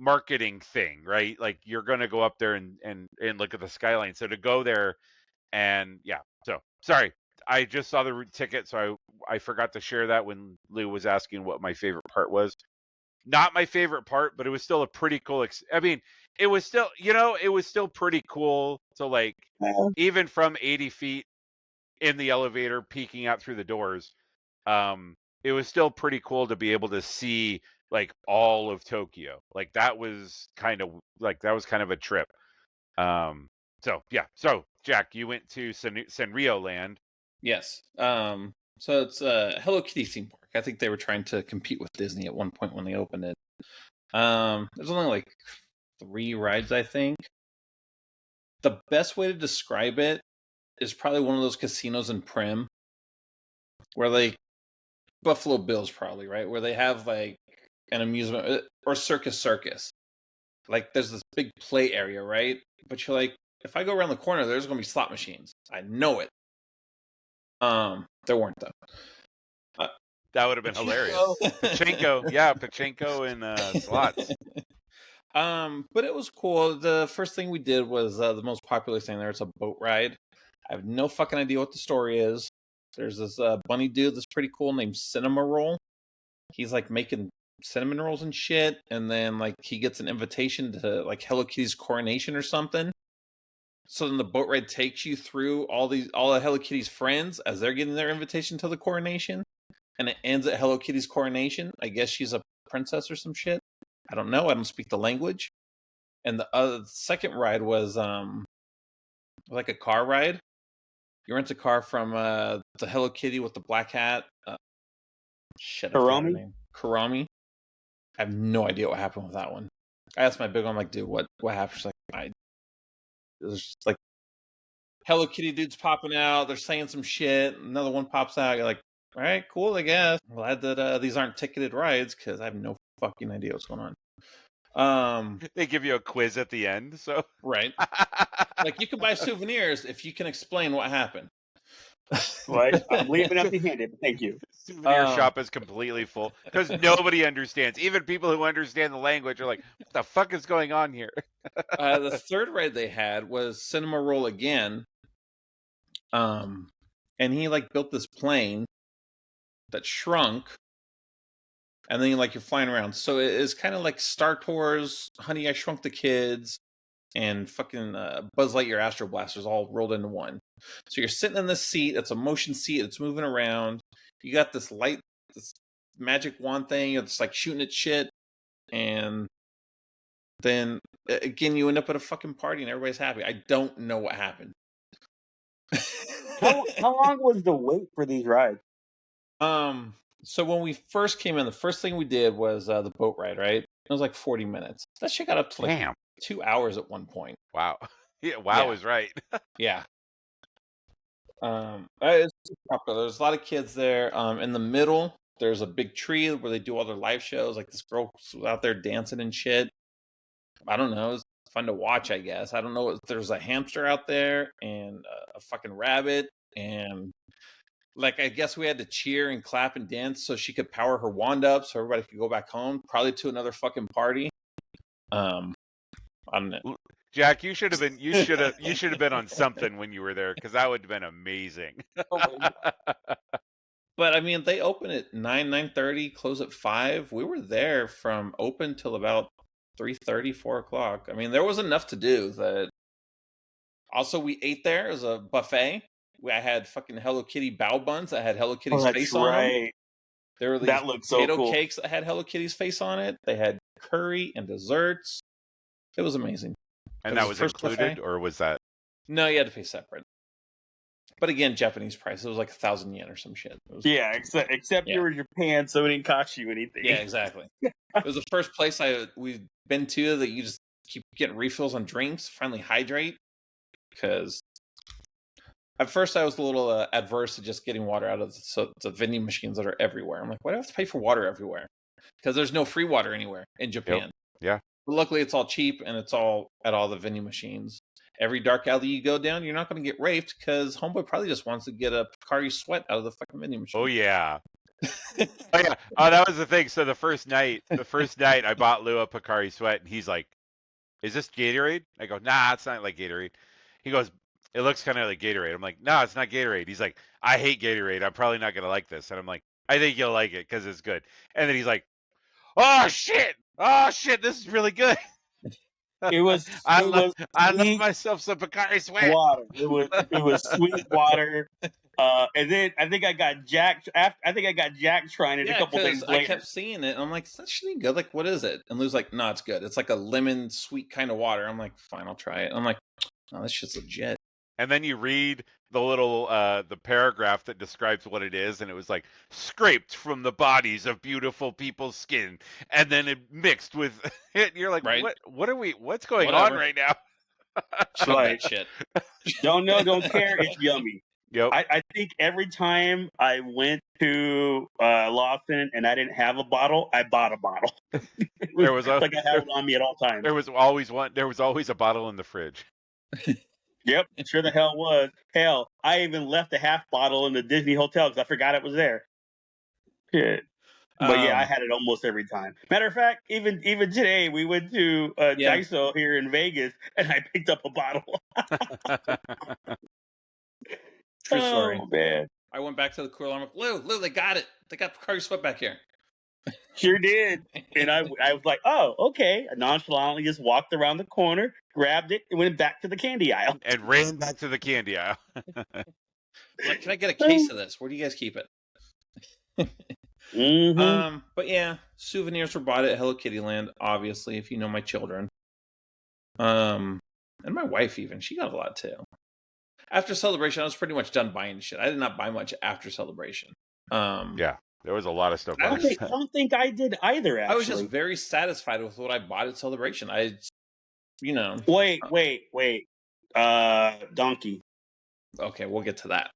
S1: marketing thing, right? Like you're going to go up there and look at the skyline. So to go there, and yeah, so sorry, I just saw the ticket, so I forgot to share that when Lou was asking what my favorite part was. Not my favorite part, but it was still a pretty cool. It was still, it was still pretty cool to like, even from 80 feet in the elevator, peeking out through the doors. It was still pretty cool to be able to see like all of Tokyo. Like that was kind of a trip. So yeah. So Jack, you went to Senrio Land.
S2: Yes. So it's a Hello Kitty theme park. I think they were trying to compete with Disney at one point when they opened it. There's only like 3 rides, I think. The best way to describe it is probably one of those casinos in Prim, where like Buffalo Bills, probably, right? Where they have like an amusement or circus. Like there's this big play area, right? But you're like, if I go around the corner, there's gonna be slot machines. I know it. There weren't though.
S1: That would have been hilarious. Pachinko, yeah, Pachinko and slots.
S2: But it was cool. The first thing we did was the most popular thing there. It's a boat ride. I have no fucking idea what the story is. There's this bunny dude that's pretty cool named Cinema Roll. He's like making cinnamon rolls and shit, and then like he gets an invitation to like Hello Kitty's coronation or something. So then the boat ride takes you through all of Hello Kitty's friends as they're getting their invitation to the coronation, and it ends at Hello Kitty's coronation. I guess she's a princess or some shit. I don't know. I don't speak the language. And the second ride was like a car ride. You rent a car from the Hello Kitty with the black hat.
S3: Karami?
S2: Karami. I have no idea what happened with that one. I asked my big one, I'm like, dude, what happened? She's like, it was just like Hello Kitty dudes popping out. They're saying some shit. Another one pops out. You're like, all right, cool, I guess. I'm glad that these aren't ticketed rides because I have no fucking idea what's going on.
S1: They give you a quiz at the end, so
S2: right. Like, you can buy souvenirs if you can explain what happened.
S3: Right, I'm leaving empty-handed. Thank you.
S1: Souvenir shop is completely full because nobody understands. Even people who understand the language are like, "What the fuck is going on here?"
S2: The third ride they had was Cinema Roll again. And he like built this plane that shrunk, and then like you're flying around. So it is kind of like Star Tours, Honey, I Shrunk the Kids, and fucking Buzz Lightyear Astro Blasters all rolled into one. So you're sitting in this seat. It's a motion seat. It's moving around. You got this light, this magic wand thing. It's like shooting at shit. And then again, you end up at a fucking party and everybody's happy. I don't know what happened.
S3: How long was the wait for these rides?
S2: So when we first came in, the first thing we did was the boat ride, right? It was like 40 minutes. That shit got up to like 2 hours at one point.
S1: Wow. Yeah, wow is right.
S2: Yeah. It's popular. There's a lot of kids there. In the middle, there's a big tree where they do all their live shows. Like, this girl was out there dancing and shit. I don't know. It's fun to watch, I guess. I don't know. There's a hamster out there and a fucking rabbit. And like, I guess we had to cheer and clap and dance so she could power her wand up so everybody could go back home, probably to another fucking party. I don't know.
S1: Jack, you should have been on something when you were there, because that would have been amazing.
S2: But I mean, they open at 9:30, close at 5. We were there from open till about 3:30, 4 o'clock. I mean, there was enough to do. That also, we ate there as a buffet. I had fucking Hello Kitty bao buns that had Hello Kitty's face on them. There were these potato cakes that had Hello Kitty's face on it. They had curry and desserts. It was amazing.
S1: And that was included, buffet. Or was that?
S2: No, you had to pay separate. But again, Japanese price. It was like 1,000 yen or some shit.
S3: Except you were in Japan, so it didn't cost you anything.
S2: Yeah, exactly. It was the first place we've been to that you just keep getting refills on drinks, finally hydrate. Because at first I was a little adverse to just getting water out of the vending machines that are everywhere. I'm like, why do I have to pay for water everywhere? Because there's no free water anywhere in Japan.
S1: Yep. Yeah.
S2: But luckily, it's all cheap, and it's all at all the vending machines. Every dark alley you go down, you're not going to get raped, because homeboy probably just wants to get a Pocari Sweat out of the fucking vending machine.
S1: Oh, yeah. Oh, that was the thing. So the first night, I bought Lou a Pocari Sweat, and he's like, is this Gatorade? I go, nah, it's not like Gatorade. He goes, it looks kind of like Gatorade. I'm like, no, it's not Gatorade. He's like, I hate Gatorade. I'm probably not going to like this. And I'm like, I think you'll like it because it's good. And then he's like, oh, shit, this is really good. I love myself some Pocari Sweat.
S3: Water. It was sweet water. And then I think I got Jack trying it a couple days later.
S2: I kept seeing it, and I'm like, is that shit good? Like, what is it? And Lou's like, no, it's good. It's like a lemon sweet kind of water. I'm like, fine, I'll try it. I'm like, oh, this shit's legit.
S1: And then you read the little the paragraph that describes what it is, and it was like, scraped from the bodies of beautiful people's skin, and then it mixed with it. You're like, right? What's going on right now?
S3: Right. Shit. Don't know, don't care. It's yummy.
S1: Yep.
S3: I think every time I went to Lawson and I didn't have a bottle, I bought a bottle. There was like I had it on me at all times.
S1: There was always one. There was always a bottle in the fridge.
S3: Yep, sure the hell was. Hell, I even left a half bottle in the Disney hotel because I forgot it was there. Shit. But yeah, I had it almost every time. Matter of fact, even today, we went to Daiso here in Vegas, and I picked up a bottle.
S2: True story.
S3: Oh, man.
S2: I went back to the cooler. I'm like, Lou, they got it. They got Pocari Sweat back here.
S3: Sure did. And I was like, oh, okay. I nonchalantly just walked around the corner, grabbed it, and went back to the candy aisle.
S1: And ran back to the candy aisle.
S2: Like, can I get a case of this? Where do you guys keep it?
S3: Mm-hmm.
S2: But yeah, souvenirs were bought at Hello Kitty Land, obviously, if you know my children. And my wife even. She got a lot too. After Celebration, I was pretty much done buying shit. I did not buy much after Celebration.
S1: Yeah, there was a lot of stuff.
S3: I don't think I did either, actually.
S2: I was just very satisfied with what I bought at Celebration.
S3: Wait. Donkey.
S2: Okay, we'll get to that.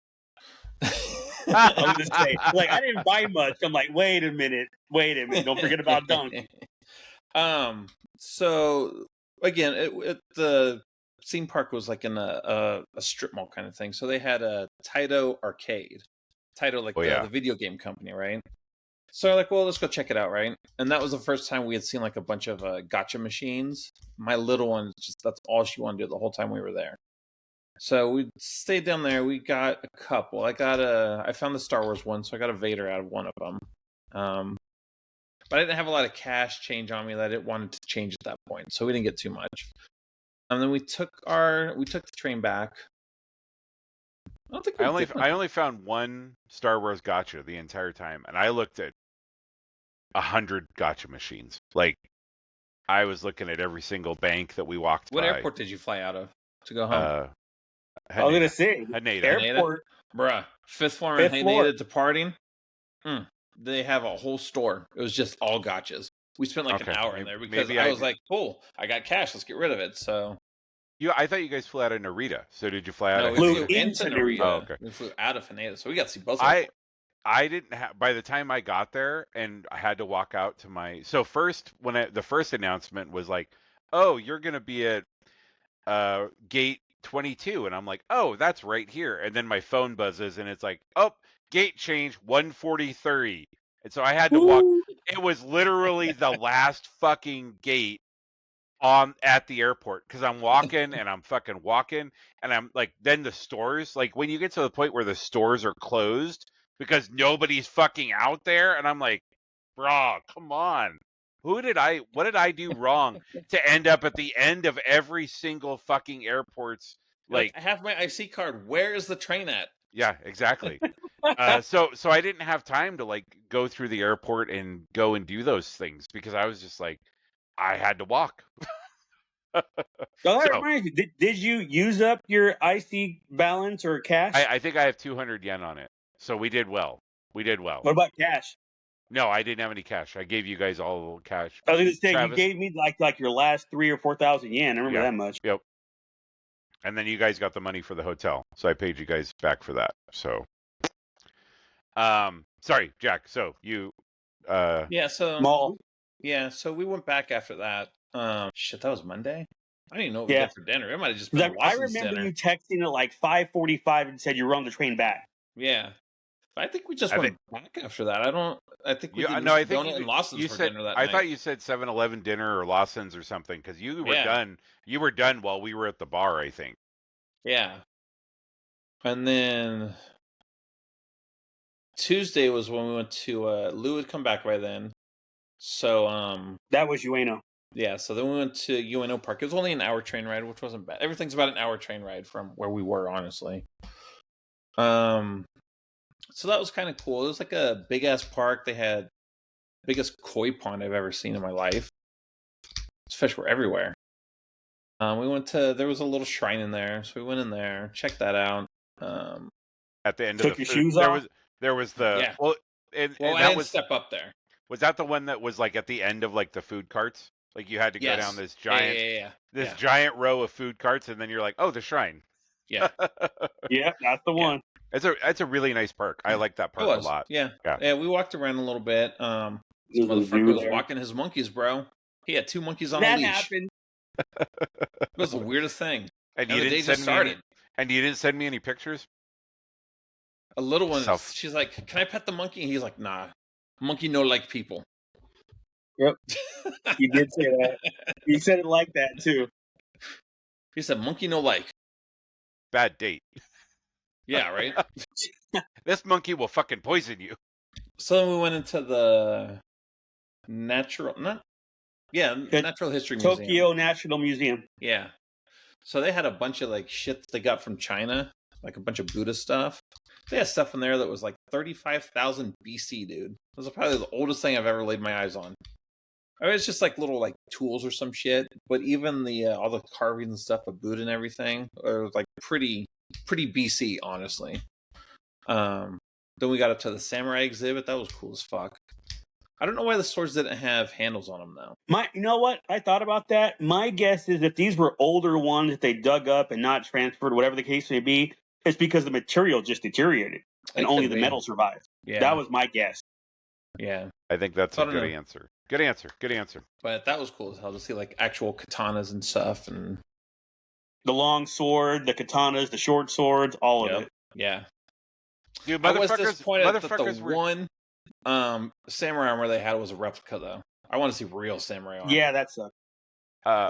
S3: I was gonna say, like, I didn't buy much. I'm like, wait a minute. Don't forget about Donkey.
S2: So again, the theme park was like in a strip mall kind of thing. So they had a Taito arcade. Taito, like the video game company, right? So like, well, let's go check it out, right? And that was the first time we had seen like a bunch of gotcha machines. My little one, that's all she wanted to do the whole time we were there. So we stayed down there. We got a couple. I found the Star Wars one, so I got a Vader out of one of them. But I didn't have a lot of cash change on me that I didn't want to change at that point, so we didn't get too much. And then we took the train back.
S1: I only found one Star Wars gotcha the entire time, and I looked at 100 gotcha machines. Like, I was looking at every single bank that we walked by.
S2: What airport did you fly out of to go home?
S3: I was gonna say
S1: Haneda.
S2: Airport, bruh. Fifth floor in Haneda departing. They have a whole store. It was just all gotchas. We spent like an hour in there because I was like, "Cool, I got cash. Let's get rid of it." So,
S1: I thought you guys flew out of Narita. So did you fly out?
S2: No,
S1: of
S2: we flew into Narita.
S1: Oh, okay.
S2: We flew out of Haneda, so we got to see both.
S1: I didn't have. By the time I got there, and I had to walk out to my. So first, the first announcement was like, "Oh, you're gonna be at gate 22," and I'm like, "Oh, that's right here." And then my phone buzzes, and it's like, "Oh, gate change 143." And so I had to walk. It was literally the last fucking gate at the airport, because I'm walking and I'm fucking walking, and I'm like, then the stores, like when you get to the point where the stores are closed because nobody's fucking out there, and I'm like, bro, come on. What did I do wrong to end up at the end of every single fucking airport's
S2: like I have my IC card. Where is the train at?
S1: Yeah, exactly. So I didn't have time to like go through the airport and go and do those things because I was just like, I had to walk.
S3: So that reminds me, did you use up your IC balance or cash?
S1: I think I have 200 yen on it. So we did well. What
S3: about cash?
S1: No, I didn't have any cash. I gave you guys all cash.
S3: I was going to say, Travis, you gave me like your last 3,000 or 4,000 yen. I remember that much.
S1: Yep. And then you guys got the money for the hotel. So I paid you guys back for that. So, sorry, Jack. So you,
S2: so we went back after that. Shit, that was Monday. I didn't even know what we did for dinner. It might have just been
S3: I remember you texting at like 5:45 and said you were on the train back.
S2: Yeah. I think we just went back after that. I think we did donut and Lawson's for dinner that night.
S1: I thought you said 7-Eleven dinner or Lawson's or something, because you were done. You were done while we were at the bar, I think.
S2: Yeah. And then Tuesday was when we went to Lou had come back by then. So
S3: that was Ueno.
S2: Yeah, so then we went to Ueno Park. It was only an hour train ride, which wasn't bad. Everything's about an hour train ride from where we were, honestly. So that was kind of cool. It was like a big ass park. They had the biggest koi pond I've ever seen in my life. These fish were everywhere. There was a little shrine in there, so we went in there, checked that out.
S1: At the end of the food, there was the
S2: I didn't step up there.
S1: Was that the one that was like at the end of like the food carts? Like you had to go down this giant, giant row of food carts, and then you're like, oh, the shrine.
S2: Yeah,
S3: yeah, that's the one.
S1: It's a really nice park. I like that park a lot.
S2: Yeah. We walked around a little bit. This motherfucker was walking his monkeys, bro. He had 2 monkeys on a leash.
S3: Happened.
S2: It was the weirdest thing.
S1: And you didn't send me any pictures?
S2: A little one, she's like, can I pet the monkey? And he's like, nah. Monkey no like people.
S3: Yep. He did say that. He said it like that, too.
S2: He said, monkey no like.
S1: Bad date.
S2: Yeah, right?
S1: This monkey will fucking poison you.
S2: So then we went into the Natural History Museum.
S3: Tokyo National Museum.
S2: Yeah. So they had a bunch of like shit that they got from China, like a bunch of Buddha stuff. They had stuff in there that was like 35,000 BC, dude. It was probably the oldest thing I've ever laid my eyes on. I mean, it's just like little like tools or some shit, but even the all the carvings and stuff of Buddha and everything are like pretty BC, honestly. Then we got up to the samurai exhibit. That was cool as fuck. I don't know why the swords didn't have handles on them though.
S3: You know what? I thought about that. My guess is if these were older ones that they dug up and not transferred, whatever the case may be, it's because the material just deteriorated and only the metal survived. Yeah. That was my guess.
S2: Yeah.
S1: I think that's a good answer. Good answer. Good answer.
S2: But that was cool as hell to see like actual katanas and stuff, and
S3: the long sword, the katanas, the short swords, all of it.
S2: Yeah.
S1: Dude,
S2: I was disappointed that the one samurai armor they had was a replica, though. I want to see real samurai armor.
S3: Yeah, that sucked.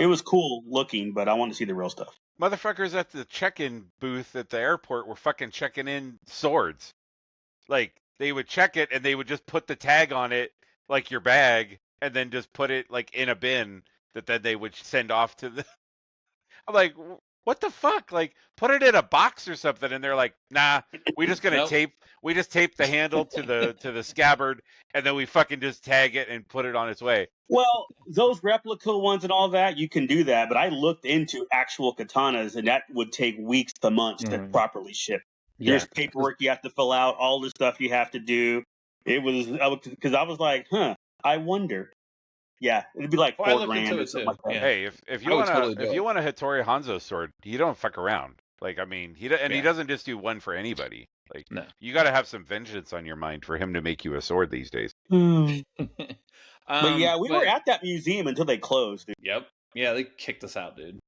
S3: It was cool looking, but I want to see the real stuff.
S1: Motherfuckers at the check-in booth at the airport were fucking checking in swords. Like, they would check it, and they would just put the tag on it, like your bag, and then just put it, like, in a bin that then they would send off to the... I'm like, what the fuck? Like, put it in a box or something. And they're like, nah, we just gonna tape the handle to the scabbard, and then we fucking just tag it and put it on its way.
S3: Well, those replica ones and all that, you can do that. But I looked into actual katanas, and that would take weeks to months to properly ship. Yeah. There's paperwork you have to fill out, all the stuff you have to do. It was, because I was like, I wonder. Yeah, it'd be like $4,000 or something like that.
S1: Yeah. Hey, if you want a Hattori Hanzo sword, you don't fuck around. Like, I mean, he doesn't just do one for anybody. Like, you got to have some vengeance on your mind for him to make you a sword these days.
S3: But yeah, we were at that museum until they closed. Dude.
S2: Yep. Yeah, they kicked us out, dude.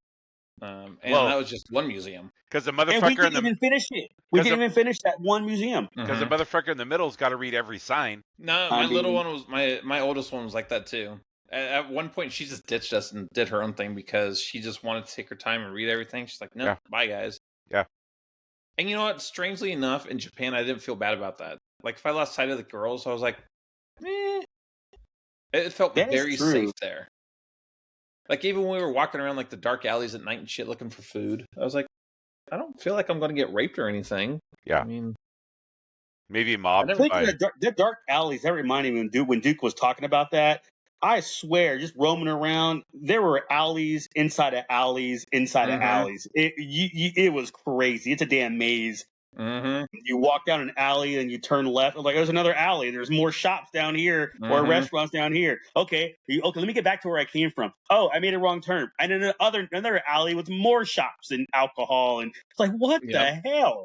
S2: And that was just one museum.
S1: Because the motherfucker
S3: we didn't even finish it. We didn't even finish that one museum.
S1: Because the motherfucker in the middle's got to read every sign.
S2: No, my oldest one was like that too. At one point, she just ditched us and did her own thing because she just wanted to take her time and read everything. She's like, no, bye, guys.
S1: Yeah.
S2: And you know what? Strangely enough, in Japan, I didn't feel bad about that. Like, if I lost sight of the girls, I was like, It felt very safe there. Like, even when we were walking around, like, the dark alleys at night and shit looking for food, I was like, I don't feel like I'm going to get raped or anything.
S1: Yeah.
S2: I mean...
S1: Maybe mobbed.
S3: The dark alleys, that reminded me when Duke was talking about that. I swear, just roaming around, there were alleys inside of alleys inside of alleys. It was crazy. It's a damn maze. You walk down an alley and you turn left. Like, there's another alley. There's more shops down here or restaurants down here. Okay, let me get back to where I came from. Oh, I made a wrong turn. And then another alley with more shops and alcohol. And it's like, what the hell?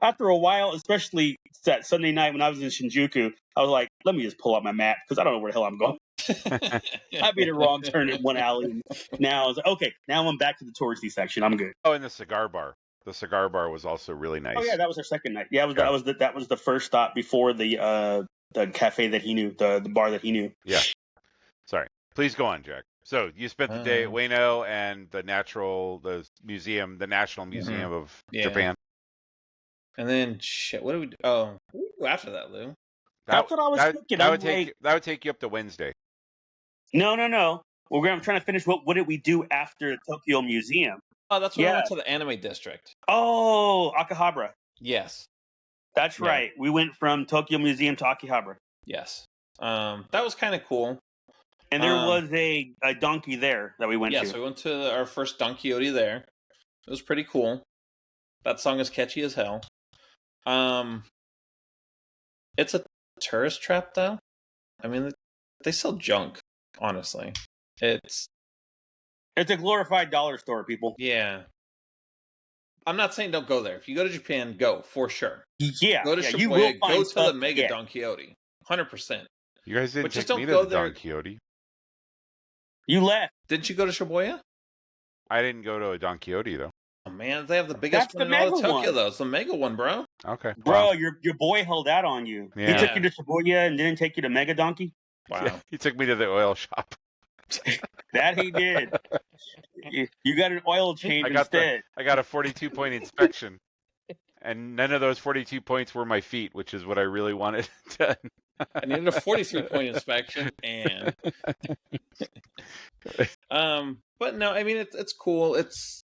S3: After a while, especially that Sunday night when I was in Shinjuku, I was like, let me just pull out my map because I don't know where the hell I'm going. I made a wrong turn in one alley. Now I was like, okay, now I'm back to the touristy section. I'm good.
S1: Oh, and the cigar bar. The cigar bar was also really nice.
S3: Oh yeah, that was our second night. Yeah, that was the first stop before the cafe that he knew, the bar that he knew.
S1: Yeah. Sorry. Please go on, Jack. So you spent the day at Ueno and the National Museum of Japan.
S3: And
S2: then what do we do? Oh, what do we do after that, Lou?
S3: That's what I was thinking.
S1: That would take you up to Wednesday.
S3: No. I'm trying to finish. What did we do after the Tokyo Museum?
S2: Oh, that's when we went to the anime district.
S3: Oh, Akihabara.
S2: Yes.
S3: That's right. We went from Tokyo Museum to Akihabara.
S2: Yes. That was kind of cool.
S3: And there was a donkey there that we went to.
S2: Yes, we went to our first Donkeyoti there. It was pretty cool. That song is catchy as hell. It's a tourist trap, though. I mean, they sell junk, honestly. It's
S3: a glorified dollar store, people.
S2: Yeah. I'm not saying don't go there. If you go to Japan, go, for sure.
S3: Yeah.
S2: Go to Shibuya,
S3: you will
S2: go to the Mega Donkeyoti. 100%.
S1: You guys didn't take me to the Donkeyoti.
S3: You left.
S2: Didn't you go to Shibuya?
S1: I didn't go to a Donkeyoti, though.
S2: Oh, man, they have the biggest one in all of Tokyo, though. It's the mega one, bro.
S1: Okay.
S3: Bro, your boy held out on you. Yeah. He took you to Shibuya and didn't take you to Mega Donkey?
S2: Wow.
S1: Yeah, he took me to the oil shop.
S3: That he did. You got an oil change instead.
S1: I got a 42-point inspection. And none of those 42 points were my feet, which is what I really wanted done.
S2: I needed a 43-point inspection, and but no, I mean it's cool. It's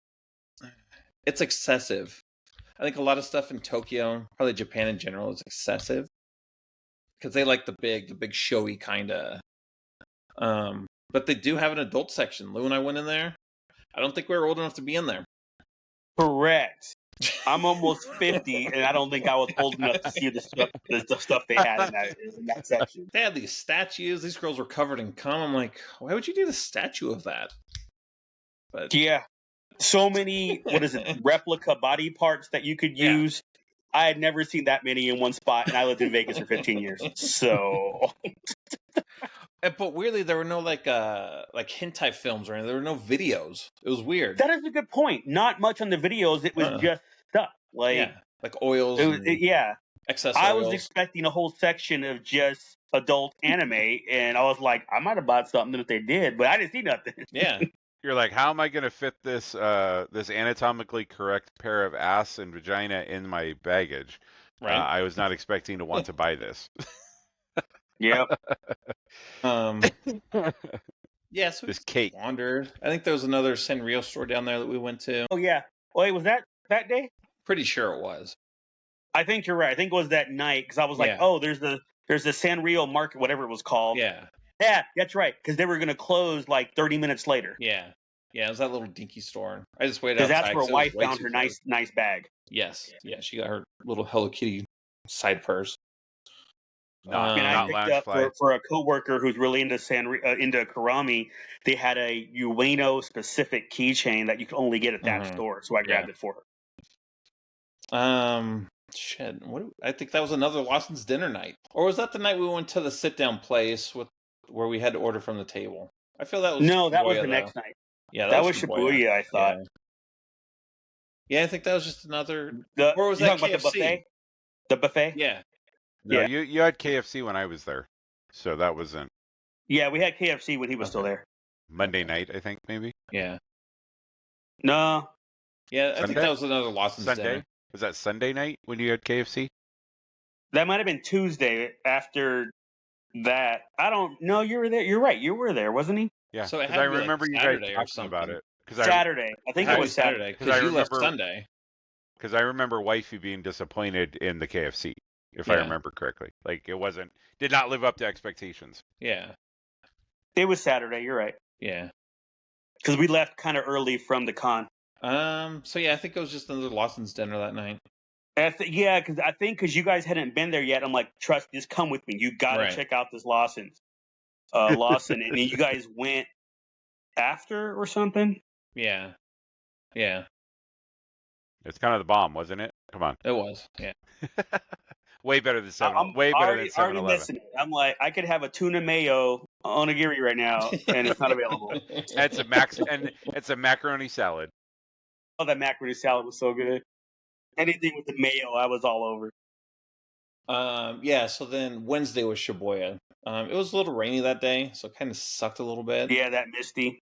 S2: excessive. I think a lot of stuff in Tokyo, probably Japan in general, is excessive because they like the big showy kind of. But they do have an adult section. Lou and I went in there. I don't think we were old enough to be in there.
S3: Correct. I'm almost 50, and I don't think I was old enough to see the stuff they had in that section.
S2: They had these statues. These girls were covered in cum. I'm like, why would you do the statue of that? But
S3: yeah, so many, replica body parts that you could use. I had never seen that many in one spot, and I lived in Vegas for 15 years. So,
S2: but weirdly, there were no like hentai films or anything. There were no videos. It was weird.
S3: That is a good point. Not much on the videos. It was just stuff like
S2: oils. Excess
S3: I
S2: oils.
S3: was expecting a whole section of just adult anime, and I was like, I might have bought something if they did, but I didn't see nothing.
S2: Yeah.
S1: You're like, how am I going to fit this this anatomically correct pair of ass and vagina in my baggage?
S2: Right.
S1: I was not expecting to want to buy this.
S3: Yep.
S2: Yeah, so
S1: this cake.
S2: Wandered. I think there was another surreal store down there that we went to.
S3: Oh yeah. Wait, was that day?
S2: Pretty sure it was.
S3: I think you're right. I think it was that night because I was like, oh, there's the Sanrio market, whatever it was called.
S2: Yeah.
S3: Yeah, that's right. Because they were going to close like 30 minutes later.
S2: Yeah. Yeah, it was that little dinky store. I just waited
S3: outside. Because that's where
S2: wife
S3: wife found her nice bag.
S2: Yes. Yeah, she got her little Hello Kitty side purse.
S3: And I picked up for a coworker who's really into into karami. They had a Ueno specific keychain that you could only get at that store, so I grabbed it for
S2: her. Shit. I think that was another Lawson's dinner night, or was that the night we went to the sit down place where we had to order from the table? I feel that was
S3: that was the next night.
S2: Yeah,
S3: that was Shibuya. I thought.
S2: Yeah, I think that was just another.
S3: Or was that KFC? About the buffet? The buffet?
S2: Yeah.
S1: No, you had KFC when I was there, so that wasn't.
S3: Yeah, we had KFC when he was still there.
S1: Monday night, I think, maybe.
S2: Yeah.
S3: No.
S2: Yeah, I think that was another Lawson's dinner.
S1: Was that Sunday night when you had KFC?
S3: That might have been Tuesday after that. I don't know. You were there. You're right. You were there, wasn't he?
S1: Yeah. So I remember you guys talking about it.
S3: Saturday. I think it was Saturday.
S2: Because you left Sunday.
S1: Because I remember wifey being disappointed in the KFC, if I remember correctly. Like it did not live up to expectations.
S2: Yeah.
S3: It was Saturday. You're right.
S2: Yeah.
S3: Because we left kind of early from the con.
S2: So yeah, I think it was just another Lawson's dinner that night.
S3: Because you guys hadn't been there yet. I'm like, trust, just come with me. You got to check out this Lawson, and you guys went after or something.
S2: Yeah. Yeah.
S1: It's kind of the bomb, wasn't it? Come on.
S2: It was. Yeah.
S1: Way better than 7. Way better than 7-Eleven.
S3: I'm like, I could have a tuna mayo onigiri right now, and it's not available.
S1: It's a macaroni salad.
S3: Oh, that macaroni salad was so good. Anything with the mayo, I was all over.
S2: Yeah. So then Wednesday was Shibuya. It was a little rainy that day, so it kind of sucked a little bit.
S3: Yeah, that misty.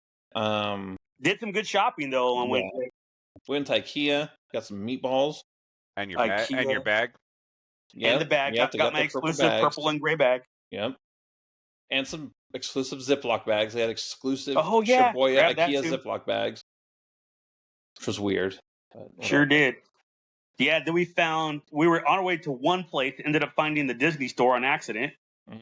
S3: Did some good shopping though on Wednesday.
S2: Went to IKEA, got some meatballs.
S1: And your bag.
S3: Yeah, and the bag. Got my exclusive purple and gray bag.
S2: Yep. And some exclusive Ziploc bags. They had exclusive
S3: Shibuya
S2: IKEA Ziploc bags, which was weird.
S3: Sure did. Yeah, then we were on our way to one place, ended up finding the Disney store on accident. Mm-hmm.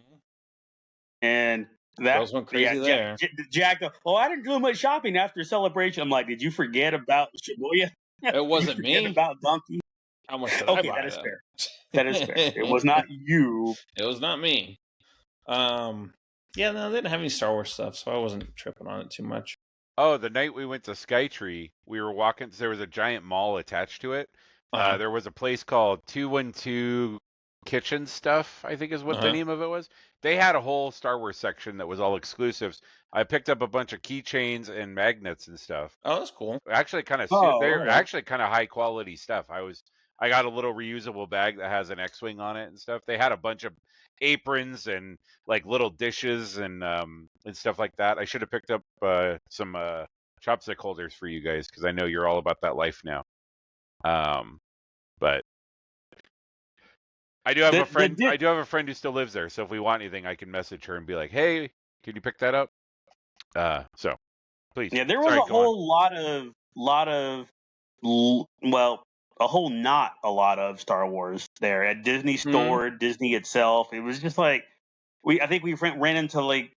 S3: And that
S2: went crazy there.
S3: Jack, I didn't do much shopping after Celebration. I'm like, did you forget about Shibuya?
S2: It wasn't me.
S3: About Donkey.
S2: How much did I buy?
S3: That is fair. That is fair. It was not you.
S2: It was not me. Yeah, no, they didn't have any Star Wars stuff, so I wasn't tripping on it too much.
S1: Oh, the night we went to Skytree, we were walking. There was a giant mall attached to it. There was a place called 212 Kitchen Stuff, I think is what the name of it was. They had a whole Star Wars section that was all exclusives. I picked up a bunch of keychains and magnets and stuff.
S2: Oh, that's cool.
S1: Actually, they're actually kind of high quality stuff. I got a little reusable bag that has an X-wing on it and stuff. They had a bunch of aprons and like little dishes and stuff like that. I should have picked up some chopstick holders for you guys because I know you're all about that life now. But I do have a friend. I do have a friend who still lives there. So if we want anything, I can message her and be like, "Hey, can you pick that up?" So please.
S3: Yeah, there was a whole lot of not a lot of Star Wars there at Disney Store, Disney itself. It was just like I think we ran into like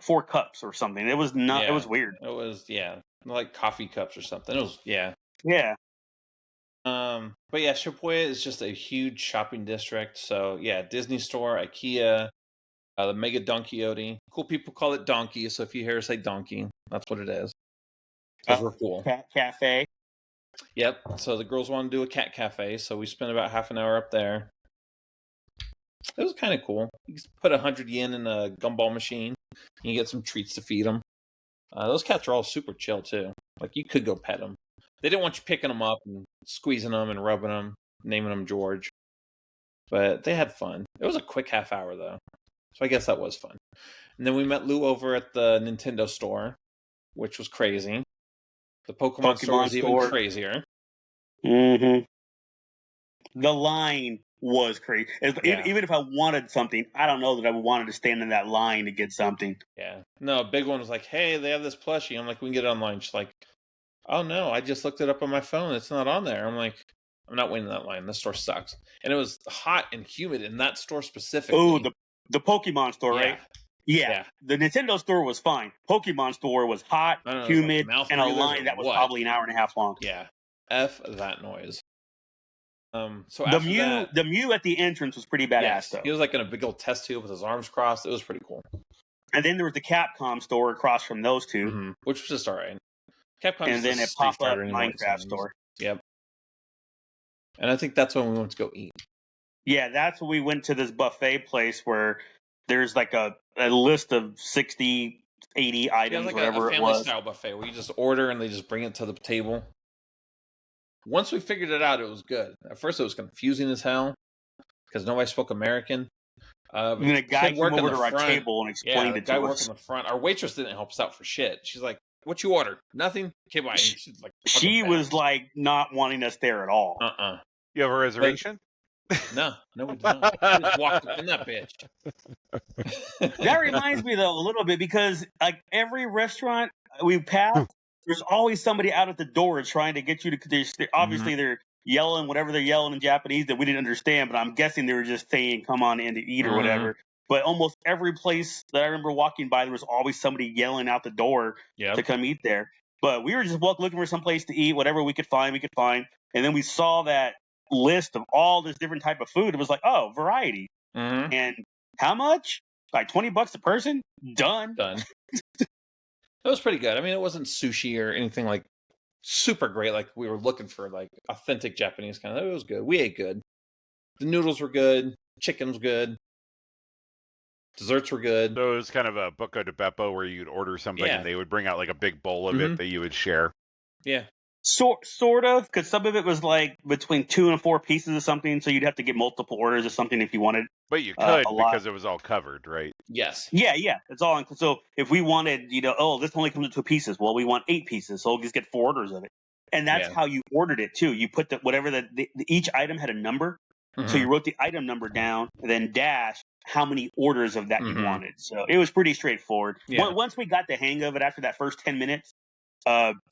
S3: 4 cups or something. It was not. It was weird.
S2: It was like coffee cups or something. It was
S3: yeah.
S2: But yeah, Shibuya is just a huge shopping district. So yeah, Disney Store, IKEA, the Mega Donkey Cool people call it Donkey. So if you hear us say Donkey, that's what it is. Those were cool.
S3: Cat cafe.
S2: Yep. So the girls wanted to do a cat cafe, so we spent about half an hour up there. It was kind of cool. You put 100 yen in a gumball machine, and you get some treats to feed them. Those cats are all super chill too. Like, you could go pet them. They didn't want you picking them up and squeezing them and rubbing them, naming them George. But they had fun. It was a quick half hour though, so I guess that was fun. And then we met Lou over at the Nintendo store, which was crazy. The Pokemon store was even crazier.
S3: Mm-hmm. The line was crazy. Even if I wanted something, I don't know that I wanted to stand in that line to get something.
S2: Yeah. No, a big one was like, hey, they have this plushie. I'm like, we can get it online. She's like, oh no, I just looked it up on my phone. It's not on there. I'm like, I'm not waiting in that line. This store sucks. And it was hot and humid in that store specifically.
S3: Oh, the Pokemon store, right? Yeah. The Nintendo store was fine. Pokemon store was hot, humid, and a line that was probably an hour and a half long.
S2: Yeah. F that noise. So
S3: the Mew at the entrance was pretty badass though.
S2: He was like in a big old test tube with his arms crossed. It was pretty cool.
S3: And then there was the Capcom store across from those two,
S2: which was just all right. Capcom,
S3: and then a pop-up Minecraft store.
S2: Yep. And I think that's when we went to go eat.
S3: Yeah, that's when we went to this buffet place where there's like a list of 60, 80 items,
S2: like
S3: whatever
S2: a family style buffet where you just order and they just bring it to the table. Once we figured it out, it was good. At first, it was confusing as hell because nobody spoke American.
S3: And then a guy came over to our table and explained it to us.
S2: The guy working in the front. Our waitress didn't help us out for shit. She's like, "What you ordered? Nothing? Okay, bye." She's like,
S3: she was like not wanting us there at all.
S1: You have a reservation?
S2: No, we don't. We just walked up in that bitch.
S3: That reminds me though a little bit because like every restaurant we passed, there's always somebody out at the door trying to get you to. Obviously, they're yelling whatever they're yelling in Japanese that we didn't understand, but I'm guessing they were just saying "come on in to eat" or whatever. But almost every place that I remember walking by, there was always somebody yelling out the door to come eat there. But we were just looking for some place to eat, whatever we could find. And then we saw that list of all this different type of food. It was like, oh, variety. And how much? Like $20 a person? Done.
S2: It was pretty good. I mean, it wasn't sushi or anything like super great. Like we were looking for like authentic Japanese kind of. It was good. We ate good. The noodles were good. Chicken was good. Desserts were good.
S1: So it was kind of a buco de beppo where you'd order something and they would bring out like a big bowl of it that you would share.
S2: Yeah.
S3: Sort of, because some of it was like between 2 and 4 pieces of something, so you'd have to get multiple orders of something if you wanted.
S1: But you could because it was all covered, right?
S2: Yes.
S3: Yeah, it's all. So if we wanted, this only comes in 2 pieces. Well, we want 8 pieces, so we'll just get 4 orders of it. And that's how you ordered it too. You put each item had a number, so you wrote the item number down, and then dash how many orders of that you wanted. So it was pretty straightforward. Yeah. Once we got the hang of it after that first 10 minutes.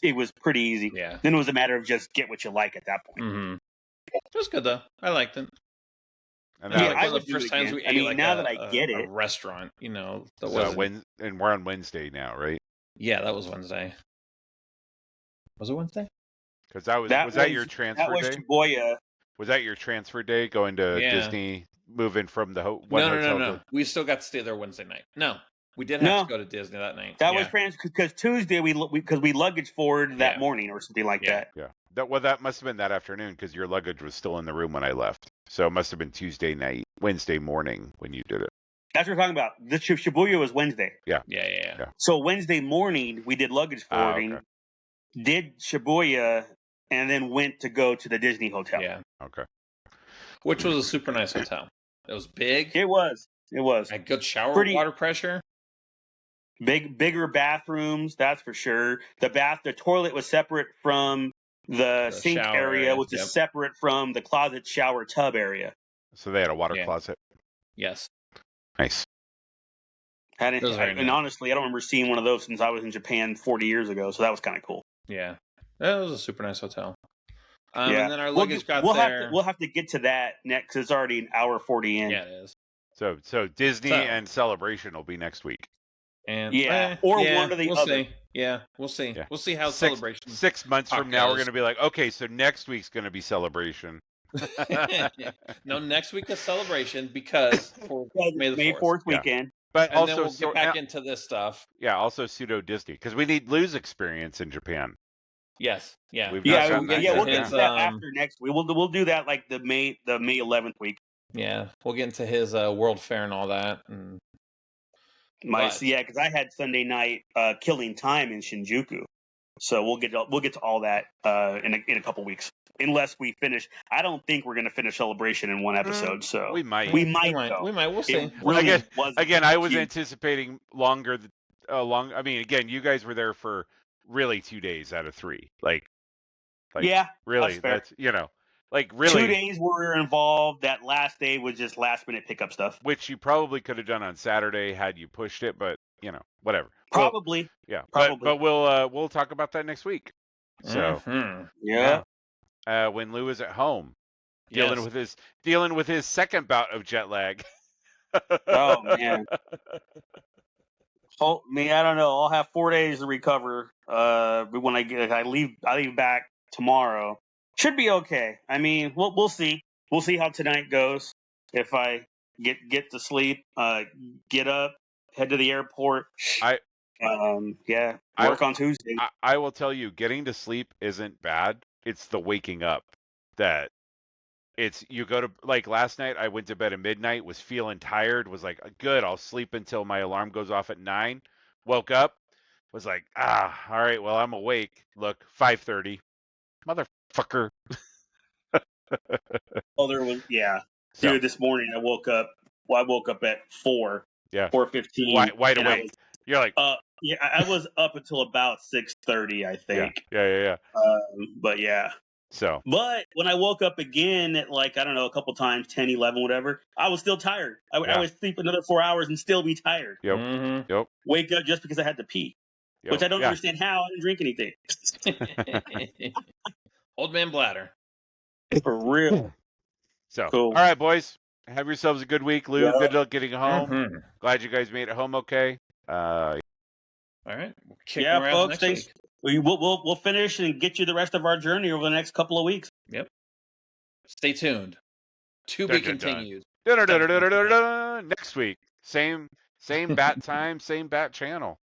S3: It was pretty easy.
S2: Yeah.
S3: Then it was a matter of just get what you like at that point.
S2: It was good though. I liked it.
S1: And
S3: I would the first times we ate. Now that I get it,
S2: a restaurant,
S1: and we're on Wednesday now, right?
S2: Yeah, that was Wednesday. Was it Wednesday?
S1: Because was that your transfer day?
S3: That was Shibuya.
S1: Was that your transfer day going to Disney, moving from the hotel?
S2: No. We still got to stay there Wednesday night. No. We did have to go to Disney that night.
S3: That was because Tuesday we luggage forward that morning or something like that.
S1: Yeah. That must have been that afternoon because your luggage was still in the room when I left. So it must have been Tuesday night, Wednesday morning when you did it.
S3: That's what we're talking about. The Shibuya was Wednesday.
S1: Yeah.
S3: So Wednesday morning we did luggage forwarding, did Shibuya, and then went to go to the Disney hotel.
S2: Yeah.
S1: Okay.
S2: Which was a super nice hotel. It was big.
S3: It was.
S2: Had good shower water pressure.
S3: Bigger bathrooms, that's for sure. The toilet was separate from the sink area, which is separate from the closet, shower, tub area.
S1: So they had a water closet.
S2: Yes.
S1: Nice.
S3: And honestly, I don't remember seeing one of those since I was in Japan 40 years ago, so that was kind of cool.
S2: Yeah. That was a super nice hotel. And then our luggage got there.
S3: We'll have to get to that next, because it's already an hour 40 in.
S2: Yeah, it is.
S1: So Disney and Celebration will be next week.
S2: And
S3: one or the other.
S2: See. Yeah, we'll see. Yeah. We'll see how Celebration.
S1: 6 months from now, we're going to be like, okay, so next week's going to be Celebration.
S2: No, next week is Celebration because
S3: May 4th weekend.
S1: But
S2: and
S1: also,
S2: then we'll get back into this stuff.
S1: Yeah, also pseudo Disney because we need Lou's experience in Japan.
S2: Yes, yeah,
S1: we'll
S3: get to that after next week. We'll do that like the May 11th week.
S2: Yeah, we'll get into his World Fair and all that.
S3: Because I had Sunday night Killing Time in Shinjuku, so we'll get to all that in a couple weeks, unless we finish. I don't think we're going to finish Celebration in one episode, so
S1: we might.
S2: We'll see.
S1: Again, I was anticipating longer. I mean, again, you guys were there for really 2 days out of 3. Like
S3: yeah,
S1: really, that's like really
S3: 2 days were involved. That last day was just last minute pickup stuff,
S1: which you probably could have done on Saturday had you pushed it, but whatever.
S3: Probably.
S1: Yeah.
S3: Probably.
S1: But we'll talk about that next week. So
S3: yeah.
S1: When Lou is at home dealing with his second bout of jet lag.
S3: Oh man. Oh me, I don't know. I'll have 4 days to recover. When I leave back tomorrow. Should be okay. I mean, we'll see. We'll see how tonight goes. If I get to sleep, get up, head to the airport. Work on Tuesday.
S1: I will tell you, getting to sleep isn't bad. It's the waking up that you go to, like last night, I went to bed at midnight, was feeling tired, was like, good, I'll sleep until my alarm goes off at 9. Woke up, was like, all right, well, I'm awake. Look, 5:30. Motherfucker.
S3: There was, dude, this morning I woke up at 4.
S1: Yeah.
S3: 4:15.
S1: Wide awake. You're like,
S3: I was up until about 6:30, I think.
S1: Yeah.
S3: But yeah.
S1: So.
S3: But when I woke up again at I don't know, a couple times, 10, 11, whatever, I was still tired. I would sleep another 4 hours and still be tired.
S1: Yep.
S3: Wake up just because I had to pee. Yep. Which I don't understand how. I didn't drink anything.
S2: Old man bladder.
S3: For real.
S1: So, cool. All right, boys. Have yourselves a good week. Lou, good luck getting home. Glad you guys made it home okay.
S2: All right.
S3: Folks, thanks. We'll finish and get you the rest of our journey over the next couple of weeks.
S2: Yep. Stay tuned. To be continued.
S1: Next week. Same bat time, same bat channel.